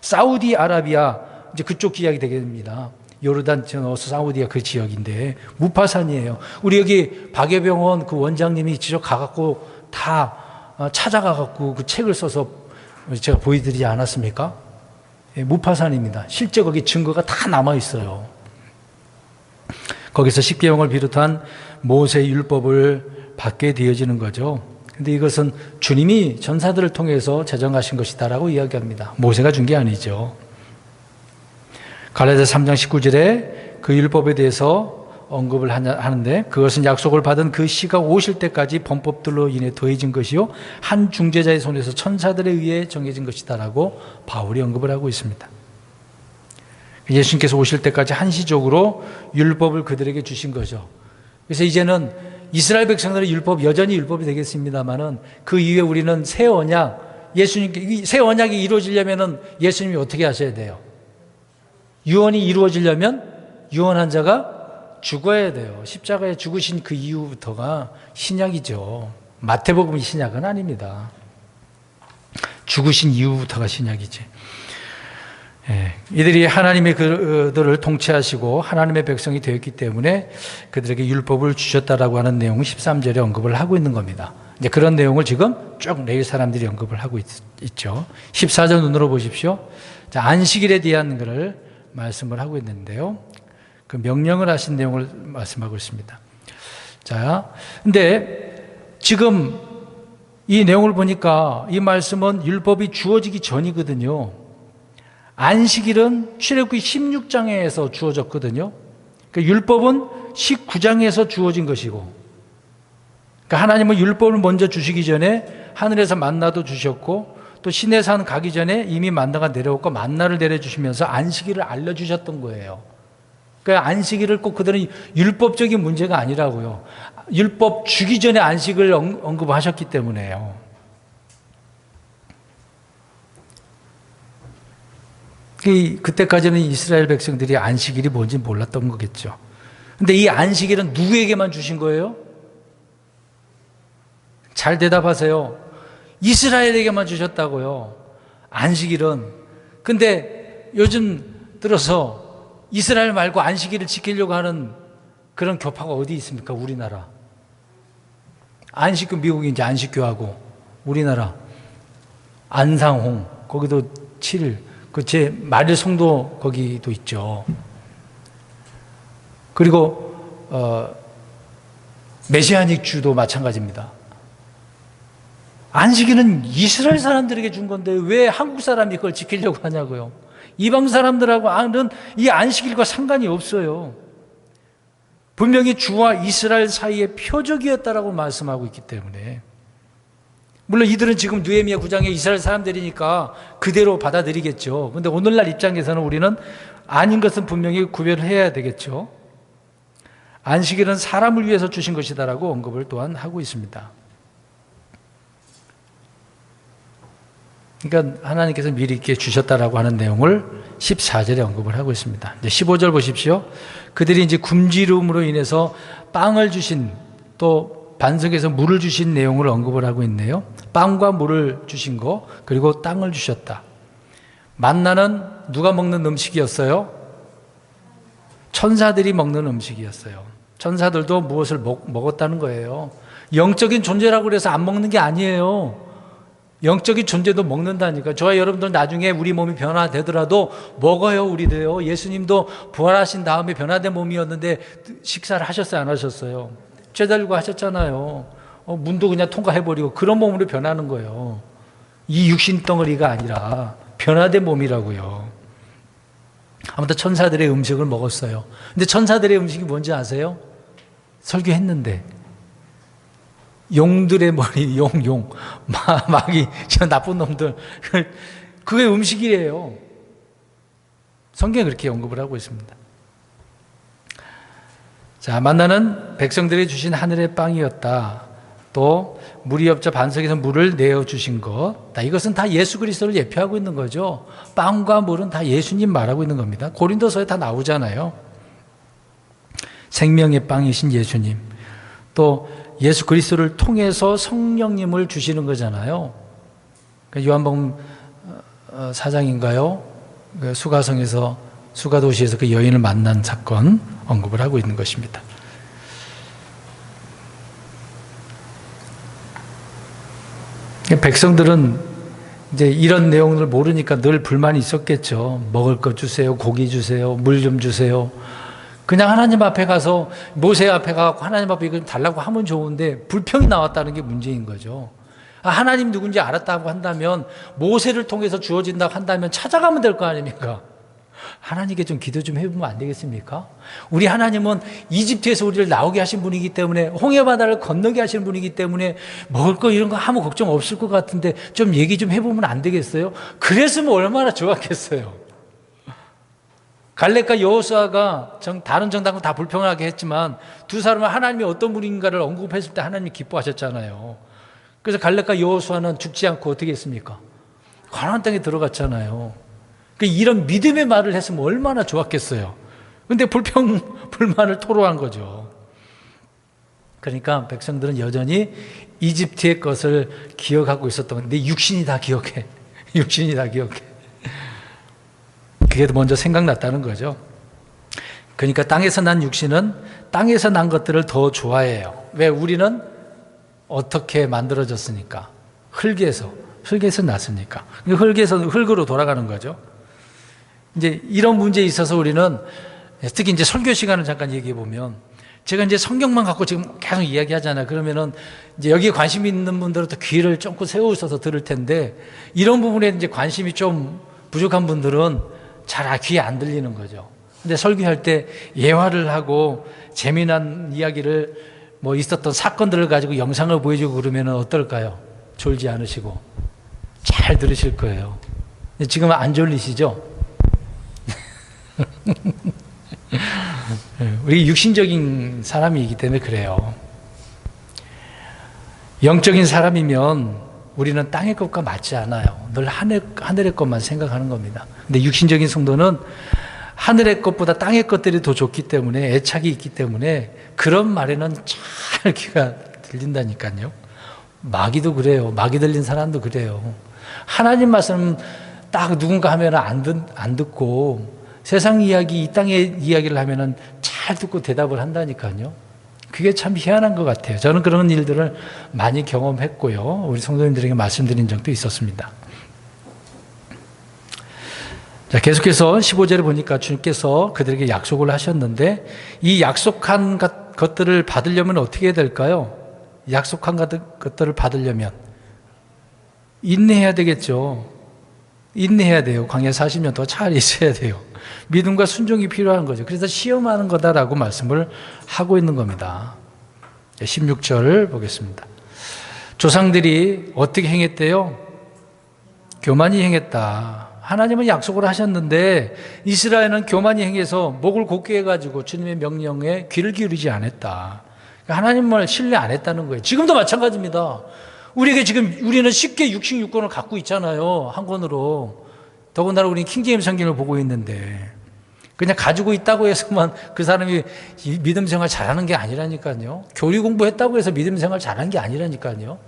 사우디아라비아 이제 그쪽 지역이 되겠습니다. 요르단 사우디아 그 지역인데 무파산이에요. 우리 여기 박예병원 그 원장님이 직접 가갖고 다 찾아가갖고 그 책을 써서 제가 보여드리지 않았습니까? 무파산입니다. 실제 거기 증거가 다 남아 있어요. 거기서 십계명을 비롯한 모세의 율법을 받게 되어지는 거죠. 근데 이것은 주님이 전사들을 통해서 제정하신 것이다라고 이야기합니다. 모세가 준 게 아니죠. 갈라디아 3장 19절에 그 율법에 대해서 언급을 하는데 그것은 약속을 받은 그 시가 오실 때까지 범법들로 인해 더해진 것이요 한 중재자의 손에서 천사들에 의해 정해진 것이다라고 바울이 언급을 하고 있습니다. 예수님께서 오실 때까지 한시적으로 율법을 그들에게 주신 거죠. 그래서 이제는 이스라엘 백성들의 율법 여전히 율법이 되겠습니다만은 그 이후에 우리는 새 언약, 새 언약이 이루어지려면은 예수님이 어떻게 하셔야 돼요? 유언이 이루어지려면 유언한 자가 죽어야 돼요. 십자가에 죽으신 그 이후부터가 신약이죠. 마태복음이 신약은 아닙니다. 죽으신 이후부터가 신약이지. 이들이 하나님의 그들을 통치하시고 하나님의 백성이 되었기 때문에 그들에게 율법을 주셨다라고 하는 내용을 13절에 언급을 하고 있는 겁니다. 이제 그런 내용을 지금 쭉 레위 사람들이 언급을 하고 있죠. 14절 눈으로 보십시오. 자, 안식일에 대한 것을 말씀을 하고 있는데요. 그 명령을 하신 내용을 말씀하고 있습니다. 자, 근데 지금 이 내용을 보니까 이 말씀은 율법이 주어지기 전이거든요. 안식일은 출애굽기 16장에서 주어졌거든요. 그러니까 율법은 19장에서 주어진 것이고, 그러니까 하나님은 율법을 먼저 주시기 전에 하늘에서 만나도 주셨고, 또 시내산 가기 전에 이미 만나가 내려왔고 만나를 내려주시면서 안식일을 알려주셨던 거예요. 그러니까 안식일을 꼭 그들은 율법적인 문제가 아니라고요. 율법 주기 전에 안식을 언급하셨기 때문에요. 그때까지는 이스라엘 백성들이 안식일이 뭔지 몰랐던 거겠죠. 근데 이 안식일은 누구에게만 주신 거예요? 잘 대답하세요. 이스라엘에게만 주셨다고요. 안식일은. 근데 요즘 들어서 이스라엘 말고 안식일을 지키려고 하는 그런 교파가 어디 있습니까? 우리나라. 안식교, 미국이 이제 안식교하고 우리나라 안상홍 거기도 7일 그 제 말일 성도 거기도 있죠. 그리고 메시아닉 주도 마찬가지입니다. 안식일은 이스라엘 사람들에게 준 건데 왜 한국 사람이 그걸 지키려고 하냐고요. 이방 사람들하고는 이 안식일과 상관이 없어요. 분명히 주와 이스라엘 사이의 표적이었다라고 말씀하고 있기 때문에, 물론 이들은 지금 느헤미야 9장의 이스라엘 사람들이니까 그대로 받아들이겠죠. 그런데 오늘날 입장에서는 우리는 아닌 것은 분명히 구별을 해야 되겠죠. 안식일은 사람을 위해서 주신 것이다라고 언급을 또한 하고 있습니다. 그러니까 하나님께서 미리 이렇게 주셨다라고 하는 내용을 14절에 언급을 하고 있습니다. 이제 15절 보십시오. 그들이 이제 굶주림으로 인해서 빵을 주신, 또 반석에서 물을 주신 내용을 언급을 하고 있네요. 빵과 물을 주신 거, 그리고 땅을 주셨다. 만나는 누가 먹는 음식이었어요? 천사들이 먹는 음식이었어요. 천사들도 무엇을 먹었다는 거예요. 영적인 존재라고 그래서 안 먹는 게 아니에요. 영적인 존재도 먹는다니까. 저와 여러분들 나중에 우리 몸이 변화되더라도 먹어요. 우리도요. 예수님도 부활하신 다음에 변화된 몸이었는데 식사를 하셨어요? 안 하셨어요? 죄 달고 하셨잖아요. 문도 그냥 통과해버리고 그런 몸으로 변하는 거예요. 이 육신 덩어리가 아니라 변화된 몸이라고요. 아무튼 천사들의 음식을 먹었어요. 근데 천사들의 음식이 뭔지 아세요? 설교했는데 용들의 머리, 마귀, 저 나쁜 놈들, 그게 음식이에요. 성경에 그렇게 언급을 하고 있습니다. 자, 만나는 백성들이 주신 하늘의 빵이었다. 또 물이 없자 반석에서 물을 내어주신 것, 이것은 다 예수 그리스도를 예표하고 있는 거죠. 빵과 물은 다 예수님 말하고 있는 겁니다. 고린도서에 다 나오잖아요. 생명의 빵이신 예수님, 또 예수 그리스도를 통해서 성령님을 주시는 거잖아요. 요한복음 4장인가요? 수가성에서, 수가도시에서 그 여인을 만난 사건 언급을 하고 있는 것입니다. 백성들은 이제 이런 내용을 모르니까 늘 불만이 있었겠죠. 먹을 것 주세요, 고기 주세요, 물 좀 주세요. 그냥 하나님 앞에 가서, 모세 앞에 가서 하나님 앞에 이거 좀 달라고 하면 좋은데 불평이 나왔다는 게 문제인 거죠. 하나님 누군지 알았다고 한다면, 모세를 통해서 주어진다고 한다면 찾아가면 될 거 아닙니까? 하나님께 좀 기도 좀 해보면 안 되겠습니까? 우리 하나님은 이집트에서 우리를 나오게 하신 분이기 때문에, 홍해바다를 건너게 하신 분이기 때문에 먹을 거 이런 거 아무 걱정 없을 것 같은데 좀 얘기 좀 해보면 안 되겠어요? 그랬으면 얼마나 좋았겠어요. 갈렙과 여호수아가 다른 정당은 다 불평하게 했지만 두 사람은 하나님이 어떤 분인가를 언급했을 때 하나님이 기뻐하셨잖아요. 그래서 갈렙과 여호수아는 죽지 않고 어떻게 했습니까? 가나안 땅에 들어갔잖아요. 이런 믿음의 말을 했으면 얼마나 좋았겠어요. 그런데 불만을 토로한 거죠. 그러니까 백성들은 여전히 이집트의 것을 기억하고 있었던 건데, 육신이 다 기억해. 육신이 다 기억해. 그게 먼저 생각났다는 거죠. 그러니까 땅에서 난 육신은 땅에서 난 것들을 더 좋아해요. 왜? 우리는 어떻게 만들어졌으니까. 흙에서 났으니까. 흙에서 흙으로 돌아가는 거죠. 이제 이런 문제에 있어서 우리는, 특히 이제 설교 시간을 잠깐 얘기해 보면, 제가 이제 성경만 갖고 지금 계속 이야기하잖아요. 그러면은 이제 여기에 관심 있는 분들은 또 귀를 쫑긋 세우셔서 들을 텐데, 이런 부분에 이제 관심이 좀 부족한 분들은 잘 귀에 안 들리는 거죠. 근데 설교할 때 예화를 하고 재미난 이야기를, 뭐 있었던 사건들을 가지고 영상을 보여주고 그러면은 어떨까요? 졸지 않으시고 잘 들으실 거예요. 지금은 안 졸리시죠? 우리 육신적인 사람이기 때문에 그래요. 영적인 사람이면 우리는 땅의 것과 맞지 않아요. 늘 하늘의 것만 생각하는 겁니다. 근데 육신적인 성도는 하늘의 것보다 땅의 것들이 더 좋기 때문에, 애착이 있기 때문에 그런 말에는 잘 귀가 들린다니까요. 마귀도 그래요. 마귀 들린 사람도 그래요. 하나님 말씀 딱 누군가 하면 안 듣고 세상 이야기, 이 땅의 이야기를 하면은 잘 듣고 대답을 한다니까요. 그게 참 희한한 것 같아요. 저는 그런 일들을 많이 경험했고요. 우리 성도님들에게 말씀드린 적도 있었습니다. 자, 계속해서 15절에 보니까 주님께서 그들에게 약속을 하셨는데 이 약속한 것들을 받으려면 어떻게 해야 될까요? 약속한 것들을 받으려면 인내해야 되겠죠. 인내해야 돼요. 광야 40년 동안 잘 있어야 돼요. 믿음과 순종이 필요한 거죠. 그래서 시험하는 거다라고 말씀을 하고 있는 겁니다. 16절 보겠습니다. 조상들이 어떻게 행했대요? 교만히 행했다. 하나님은 약속을 하셨는데 이스라엘은 교만히 행해서 목을 곧게 해가지고 주님의 명령에 귀를 기울이지 않았다. 하나님을 신뢰 안 했다는 거예요. 지금도 마찬가지입니다. 우리는 쉽게 육신 육권을 갖고 있잖아요. 한 권으로. 더군다나 우리는 킹제임스 성경을 보고 있는데 그냥 가지고 있다고 해서만 그 사람이 믿음 생활 잘하는 게 아니라니까요. 교리 공부했다고 해서 믿음 생활 잘하는 게 아니라니까요.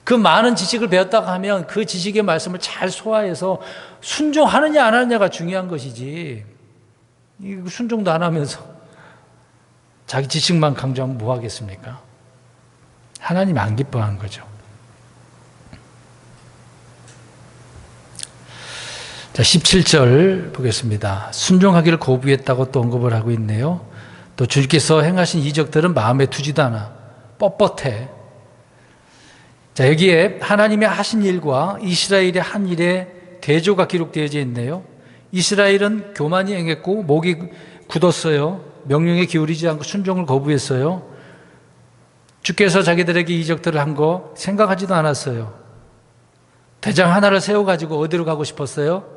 그 많은 지식을 배웠다고 하면 그 지식의 말씀을 잘 소화해서 순종하느냐 안 하느냐가 중요한 것이지, 순종도 안 하면서 자기 지식만 강조하면 뭐 하겠습니까? 하나님 안 기뻐한 거죠. 자, 17절 보겠습니다. 순종하기를 거부했다고 또 언급을 하고 있네요. 또 주께서 행하신 이적들은 마음에 두지도 않아. 뻣뻣해. 자, 여기에 하나님의 하신 일과 이스라엘의 한 일의 대조가 기록되어져 있네요. 이스라엘은 교만이 행했고 목이 굳었어요. 명령에 기울이지 않고 순종을 거부했어요. 주께서 자기들에게 이적들을 한 거 생각하지도 않았어요. 대장 하나를 세워가지고 어디로 가고 싶었어요?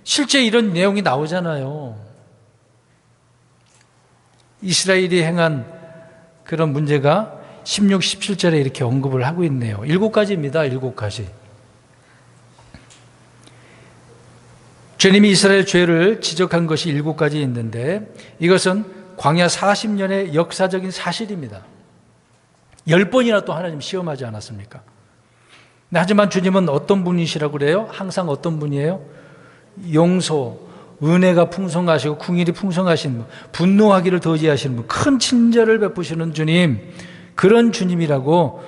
실제 이런 내용이 나오잖아요. 이스라엘이 행한 그런 문제가 16, 17절에 이렇게 언급을 하고 있네요. 7가지입니다. 7가지. 주님이 이스라엘 죄를 지적한 것이 7가지 있는데 이것은 광야 40년의 역사적인 사실입니다. 10번이나 또 하나님 시험하지 않았습니까? 하지만 주님은 어떤 분이시라고 그래요? 항상 어떤 분이에요? 용서, 은혜가 풍성하시고 궁일이 풍성하신 분, 분노하기를 더디하시는 분, 큰 친절을 베푸시는 주님, 그런 주님이라고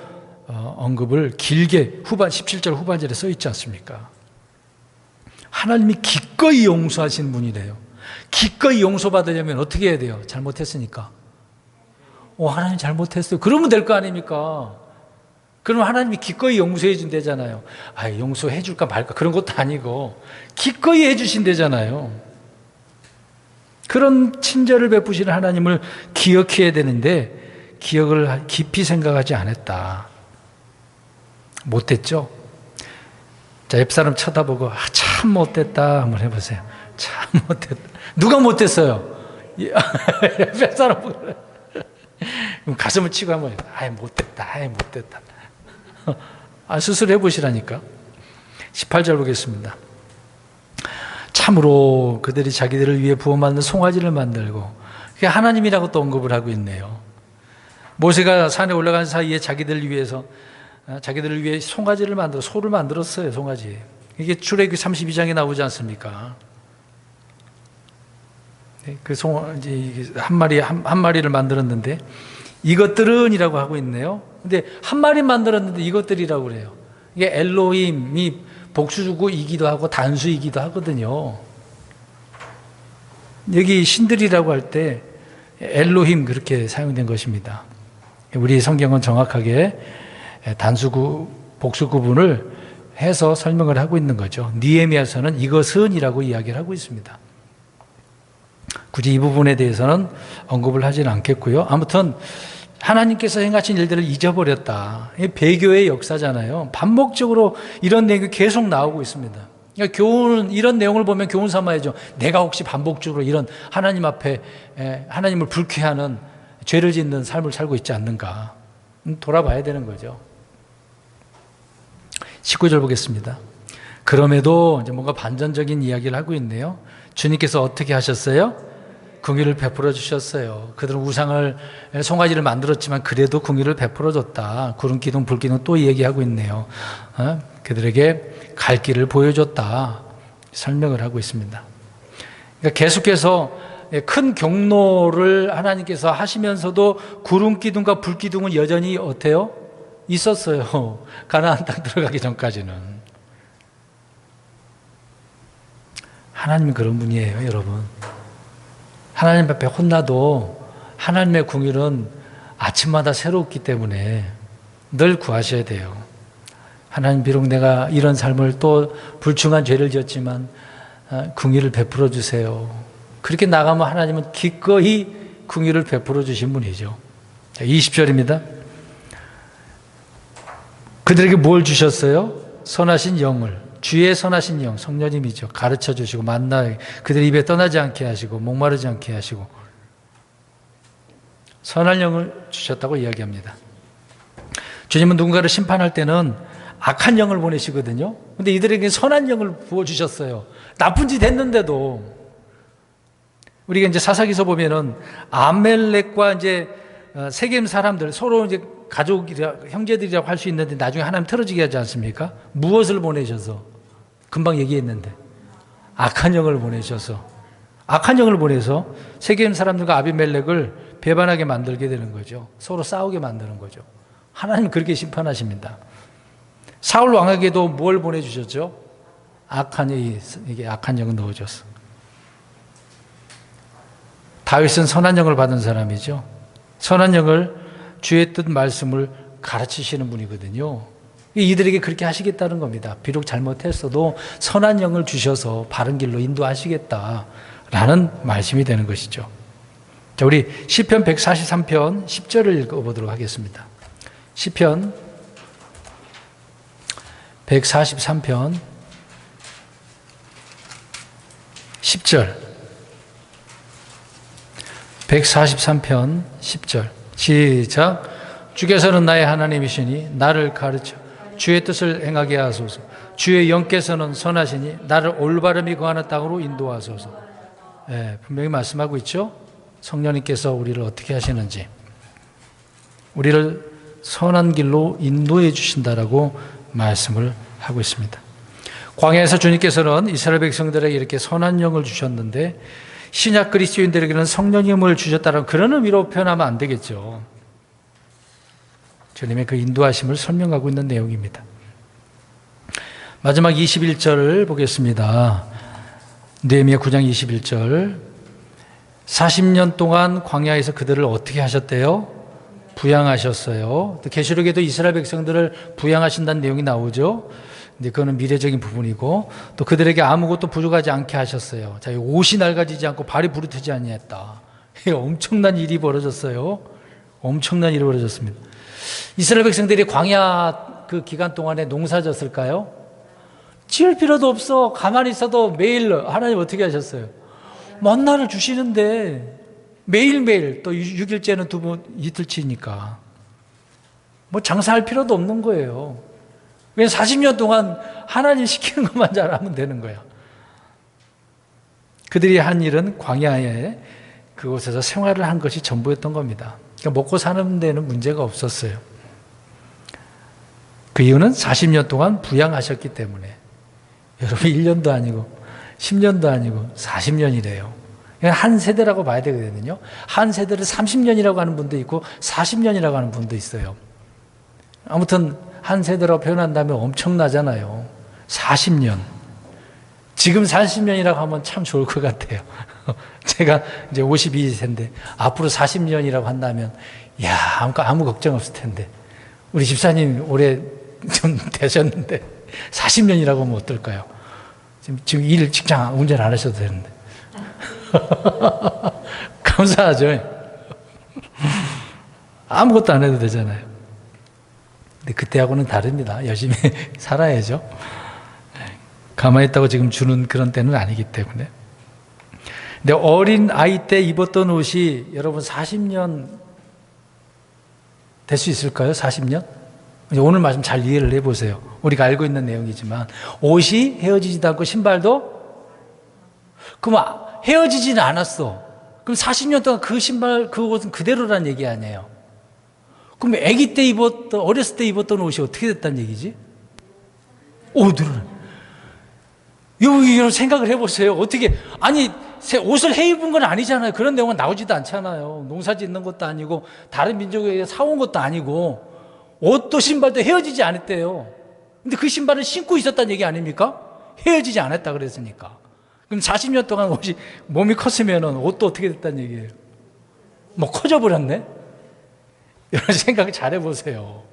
언급을 길게 17절 후반절에 써 있지 않습니까? 하나님이 기꺼이 용서하신 분이래요. 기꺼이 용서받으려면 어떻게 해야 돼요? 잘못했으니까. 하나님 잘못했어요. 그러면 될 거 아닙니까? 그럼 하나님이 기꺼이 용서해 준대잖아요. 용서해 줄까 말까 그런 것도 아니고 기꺼이 해 주신대잖아요. 그런 친절을 베푸시는 하나님을 기억해야 되는데 기억을 깊이 생각하지 않았다. 못했죠? 자, 옆사람 쳐다보고 참 못됐다 한번 해보세요. 참 못됐다. 누가 못했어요? 옆사람 보고 가슴을 치고 한번 못됐다. 못됐다. 스스로 해보시라니까. 18절 보겠습니다. 참으로 그들이 자기들을 위해 부어 만든 송아지를 만들고, 그게 하나님이라고 또 언급을 하고 있네요. 모세가 산에 올라간 사이에 자기들을 위해 송아지를 만들어 소를 만들었어요. 송아지. 이게 출애굽기 32장에 나오지 않습니까? 그 송아지 한 마리를 만들었는데 이것들은이라고 하고 있네요. 근데 한 마리 만들었는데 이것들이라고 그래요. 이게 엘로힘이 복수이기도 하고 단수이기도 하거든요. 여기 신들이라고 할 때 엘로힘 그렇게 사용된 것입니다. 우리 성경은 정확하게 복수 구분을 해서 설명을 하고 있는 거죠. 느헤미야서는 이것은이라고 이야기를 하고 있습니다. 굳이 이 부분에 대해서는 언급을 하지는 않겠고요. 아무튼 하나님께서 행하신 일들을 잊어버렸다. 배교의 역사잖아요. 반복적으로 이런 내용이 계속 나오고 있습니다. 그러니까 교훈은 이런 내용을 보면 교훈 삼아야죠. 내가 혹시 반복적으로 이런 하나님 앞에 하나님을 불쾌하는 죄를 짓는 삶을 살고 있지 않는가 돌아봐야 되는 거죠. 19절 보겠습니다. 그럼에도 이제 뭔가 반전적인 이야기를 하고 있네요. 주님께서 어떻게 하셨어요? 긍휼을 베풀어 주셨어요. 그들은 송아지를 만들었지만 그래도 긍휼을 베풀어 줬다. 구름 기둥 불 기둥 또 얘기하고 있네요. 그들에게 갈 길을 보여줬다 설명을 하고 있습니다. 그러니까 계속해서 큰 경로를 하나님께서 하시면서도 구름 기둥과 불 기둥은 여전히 어때요? 있었어요. 가나안 땅 들어가기 전까지는. 하나님은 그런 분이에요, 여러분. 하나님 앞에 혼나도 하나님의 궁일은 아침마다 새롭기 때문에 늘 구하셔야 돼요. 하나님, 비록 내가 이런 삶을 또 불충한 죄를 지었지만 궁일을 베풀어 주세요. 그렇게 나가면 하나님은 기꺼이 궁일을 베풀어 주신 분이죠. 20절입니다. 그들에게 뭘 주셨어요? 선하신 영을, 주의 선하신 영, 성령님이죠. 가르쳐 주시고 만나 그들 입에 떠나지 않게 하시고 목마르지 않게 하시고 선한 영을 주셨다고 이야기합니다. 주님은 누군가를 심판할 때는 악한 영을 보내시거든요. 근데 이들에게 선한 영을 부어주셨어요. 나쁜 짓 했는데도. 우리가 이제 사사기서 보면은 아멜렉과 이제 세겜 사람들 서로 이제 가족이라 형제들이라고 할 수 있는데 나중에 하나님 틀어지게 하지 않습니까? 무엇을 보내셔서? 금방 얘기했는데 악한 영을 보내셔서, 악한 영을 보내서 세겜 사람들과 아비멜렉을 배반하게 만들게 되는 거죠. 서로 싸우게 만드는 거죠. 하나님 그렇게 심판하십니다. 사울 왕에게도 뭘 보내주셨죠? 이게 악한 영을 넣어줬어. 다윗은 선한 영을 받은 사람이죠. 선한 영을, 주의 뜻 말씀을 가르치시는 분이거든요. 이들에게 그렇게 하시겠다는 겁니다. 비록 잘못했어도 선한 영을 주셔서 바른 길로 인도하시겠다라는 말씀이 되는 것이죠. 자, 우리 시편 143편 10절을 읽어보도록 하겠습니다. 시편 143편 10절 143편 10절 시작. 주께서는 나의 하나님이시니 나를 가르쳐 주의 뜻을 행하게 하소서. 주의 영께서는 선하시니 나를 올바름이 거하는 땅으로 인도하소서. 분명히 말씀하고 있죠. 성령님께서 우리를 어떻게 하시는지, 우리를 선한 길로 인도해 주신다라고 말씀을 하고 있습니다. 광야에서 주님께서는 이스라엘 백성들에게 이렇게 선한 영을 주셨는데 신약 그리스도인들에게는 성령님을 주셨다는 그런 의미로 표현하면 안 되겠죠. 주님의 그 인도하심을 설명하고 있는 내용입니다. 마지막 21절을 보겠습니다. 느헤미야 9장 21절. 40년 동안 광야에서 그들을 어떻게 하셨대요? 부양하셨어요. 계시록에도 이스라엘 백성들을 부양하신다는 내용이 나오죠. 근데 그거는 미래적인 부분이고, 또 그들에게 아무것도 부족하지 않게 하셨어요. 자, 옷이 낡아지지 않고 발이 부르트지 아니했다. 엄청난 일이 벌어졌어요. 엄청난 일이 벌어졌습니다. 이스라엘 백성들이 광야 그 기간 동안에 농사 졌을까요? 지을 필요도 없어. 가만히 있어도 매일 하나님 어떻게 하셨어요? 만나를 주시는데 매일매일, 또 6일째는 두 번 이틀치니까 뭐 장사할 필요도 없는 거예요. 그냥 40년 동안 하나님 시키는 것만 잘하면 되는 거야. 그들이 한 일은 광야에 그곳에서 생활을 한 것이 전부였던 겁니다. 그러니까 먹고 사는 데는 문제가 없었어요. 그 이유는 40년 동안 부양하셨기 때문에. 여러분 1년도 아니고 10년도 아니고 40년이래요. 한 세대라고 봐야 되거든요. 한 세대를 30년이라고 하는 분도 있고 40년이라고 하는 분도 있어요. 아무튼 한 세대라고 표현한다면 엄청나잖아요. 40년. 지금 40년이라고 하면 참 좋을 것 같아요. 제가 이제 52세인데 앞으로 40년이라고 한다면 야, 아무 걱정 없을 텐데. 우리 집사님 올해 좀 되셨는데 40년이라고 하면 어떨까요? 지금 직장 운전 안 하셔도 되는데. 감사하죠. 아무것도 안 해도 되잖아요. 근데 그때하고는 다릅니다. 열심히 살아야죠. 가만히 있다고 지금 주는 그런 때는 아니기 때문에. 근데 어린 아이 때 입었던 옷이 여러분 40년 될 수 있을까요? 40년? 오늘 말씀 잘 이해를 해보세요. 우리가 알고 있는 내용이지만 옷이 헤어지지도 않고 신발도 그럼 헤어지지는 않았어. 그럼 40년 동안 그 신발, 그 옷은 그대로란 얘기 아니에요. 그럼 아기 때 입었던, 어렸을 때 입었던 옷이 어떻게 됐다는 얘기지? 늘어나. 여러분 생각을 해보세요. 어떻게, 아니, 옷을 해 입은 건 아니잖아요. 그런 내용은 나오지도 않잖아요. 농사 짓는 것도 아니고, 다른 민족에게 사온 것도 아니고, 옷도 신발도 헤어지지 않았대요. 근데 그 신발을 신고 있었다는 얘기 아닙니까? 헤어지지 않았다 그랬으니까. 그럼 40년 동안 몸이 컸으면 옷도 어떻게 됐다는 얘기예요? 뭐 커져 버렸네? 여러분 생각 잘 해보세요.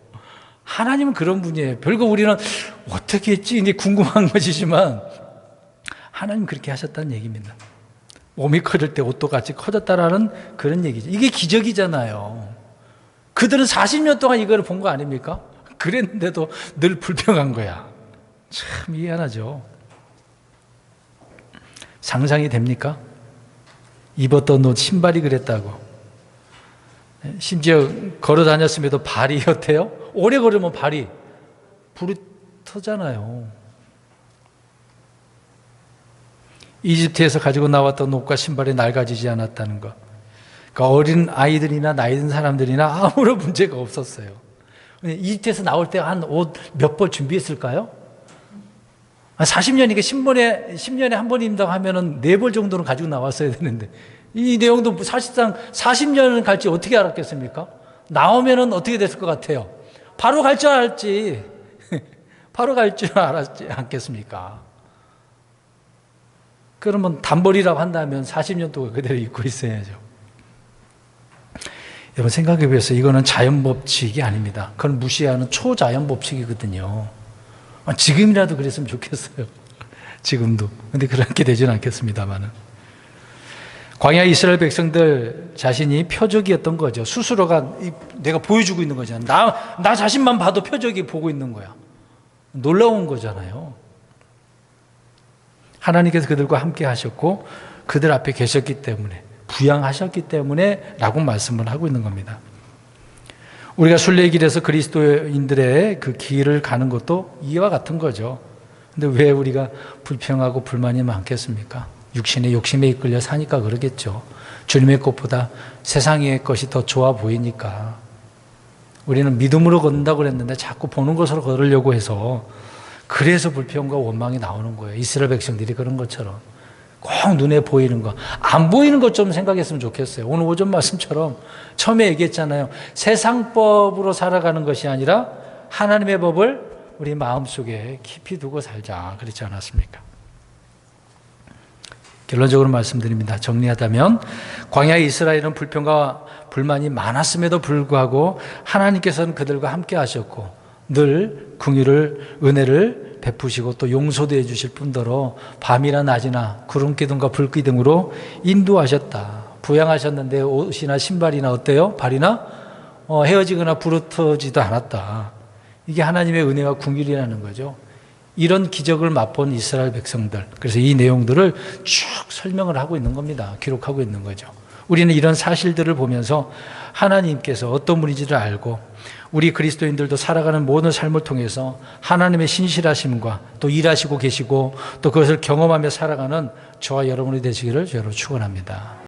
하나님은 그런 분이에요. 별거 우리는 어떻게 했지? 이게 궁금한 것이지만, 하나님 그렇게 하셨다는 얘기입니다. 몸이 커질 때 옷도 같이 커졌다라는 그런 얘기죠. 이게 기적이잖아요. 그들은 40년 동안 이걸 본 거 아닙니까? 그랬는데도 늘 불평한 거야. 참 미안하죠. 상상이 됩니까? 입었던 옷, 신발이 그랬다고. 심지어 걸어 다녔음에도 발이 어때요? 오래 걸으면 발이 불이 터잖아요. 이집트에서 가지고 나왔던 옷과 신발이 낡아지지 않았다는 것. 그러니까 어린 아이들이나 나이 든 사람들이나 아무런 문제가 없었어요. 이집트에서 나올 때 한 옷 몇 벌 준비했을까요? 40년이니까 10년에 한 번 입는다고 하면은 4벌 정도는 가지고 나왔어야 되는데, 이 내용도 사실상 40년을 갈지 어떻게 알았겠습니까? 나오면은 어떻게 됐을 것 같아요? 바로 갈 줄 알았지. 바로 갈 줄 알았지 않겠습니까? 그러면 단벌이라고 한다면 40년 동안 그대로 입고 있어야죠. 여러분 생각해 보세요. 이거는 자연 법칙이 아닙니다. 그건 무시하는 초자연 법칙이거든요. 지금이라도 그랬으면 좋겠어요. 지금도. 근데 그렇게 되지는 않겠습니다만은. 광야 이스라엘 백성들 자신이 표적이었던 거죠. 스스로가 내가 보여주고 있는 거잖아요. 나 자신만 봐도 표적이 보고 있는 거야. 놀라운 거잖아요. 하나님께서 그들과 함께 하셨고 그들 앞에 계셨기 때문에, 부양하셨기 때문에 라고 말씀을 하고 있는 겁니다. 우리가 순례의 길에서 그리스도인들의 그 길을 가는 것도 이와 같은 거죠. 근데 왜 우리가 불평하고 불만이 많겠습니까? 육신의 욕심에 이끌려 사니까 그러겠죠. 주님의 것보다 세상의 것이 더 좋아 보이니까. 우리는 믿음으로 걷는다고 그랬는데 자꾸 보는 것으로 걸으려고 해서, 그래서 불평과 원망이 나오는 거예요. 이스라엘 백성들이 그런 것처럼 꼭 눈에 보이는 거, 안 보이는 것 좀 생각했으면 좋겠어요. 오늘 오전 말씀처럼 처음에 얘기했잖아요. 세상법으로 살아가는 것이 아니라 하나님의 법을 우리 마음속에 깊이 두고 살자, 그렇지 않았습니까? 결론적으로 말씀드립니다. 정리하자면 광야 이스라엘은 불평과 불만이 많았음에도 불구하고 하나님께서는 그들과 함께 하셨고 늘 긍휼을, 은혜를 베푸시고 또 용서도 해주실 뿐더러 밤이나 낮이나 구름 기둥과 불 기둥으로 인도하셨다. 부양하셨는데 옷이나 신발이나 어때요? 발이나 헤어지거나 부러뜨지도 않았다. 이게 하나님의 은혜와 긍휼이라는 거죠. 이런 기적을 맛본 이스라엘 백성들, 그래서 이 내용들을 쭉 설명을 하고 있는 겁니다. 기록하고 있는 거죠. 우리는 이런 사실들을 보면서 하나님께서 어떤 분인지를 알고 우리 그리스도인들도 살아가는 모든 삶을 통해서 하나님의 신실하심과 또 일하시고 계시고 또 그것을 경험하며 살아가는 저와 여러분이 되시기를 저로 축원합니다.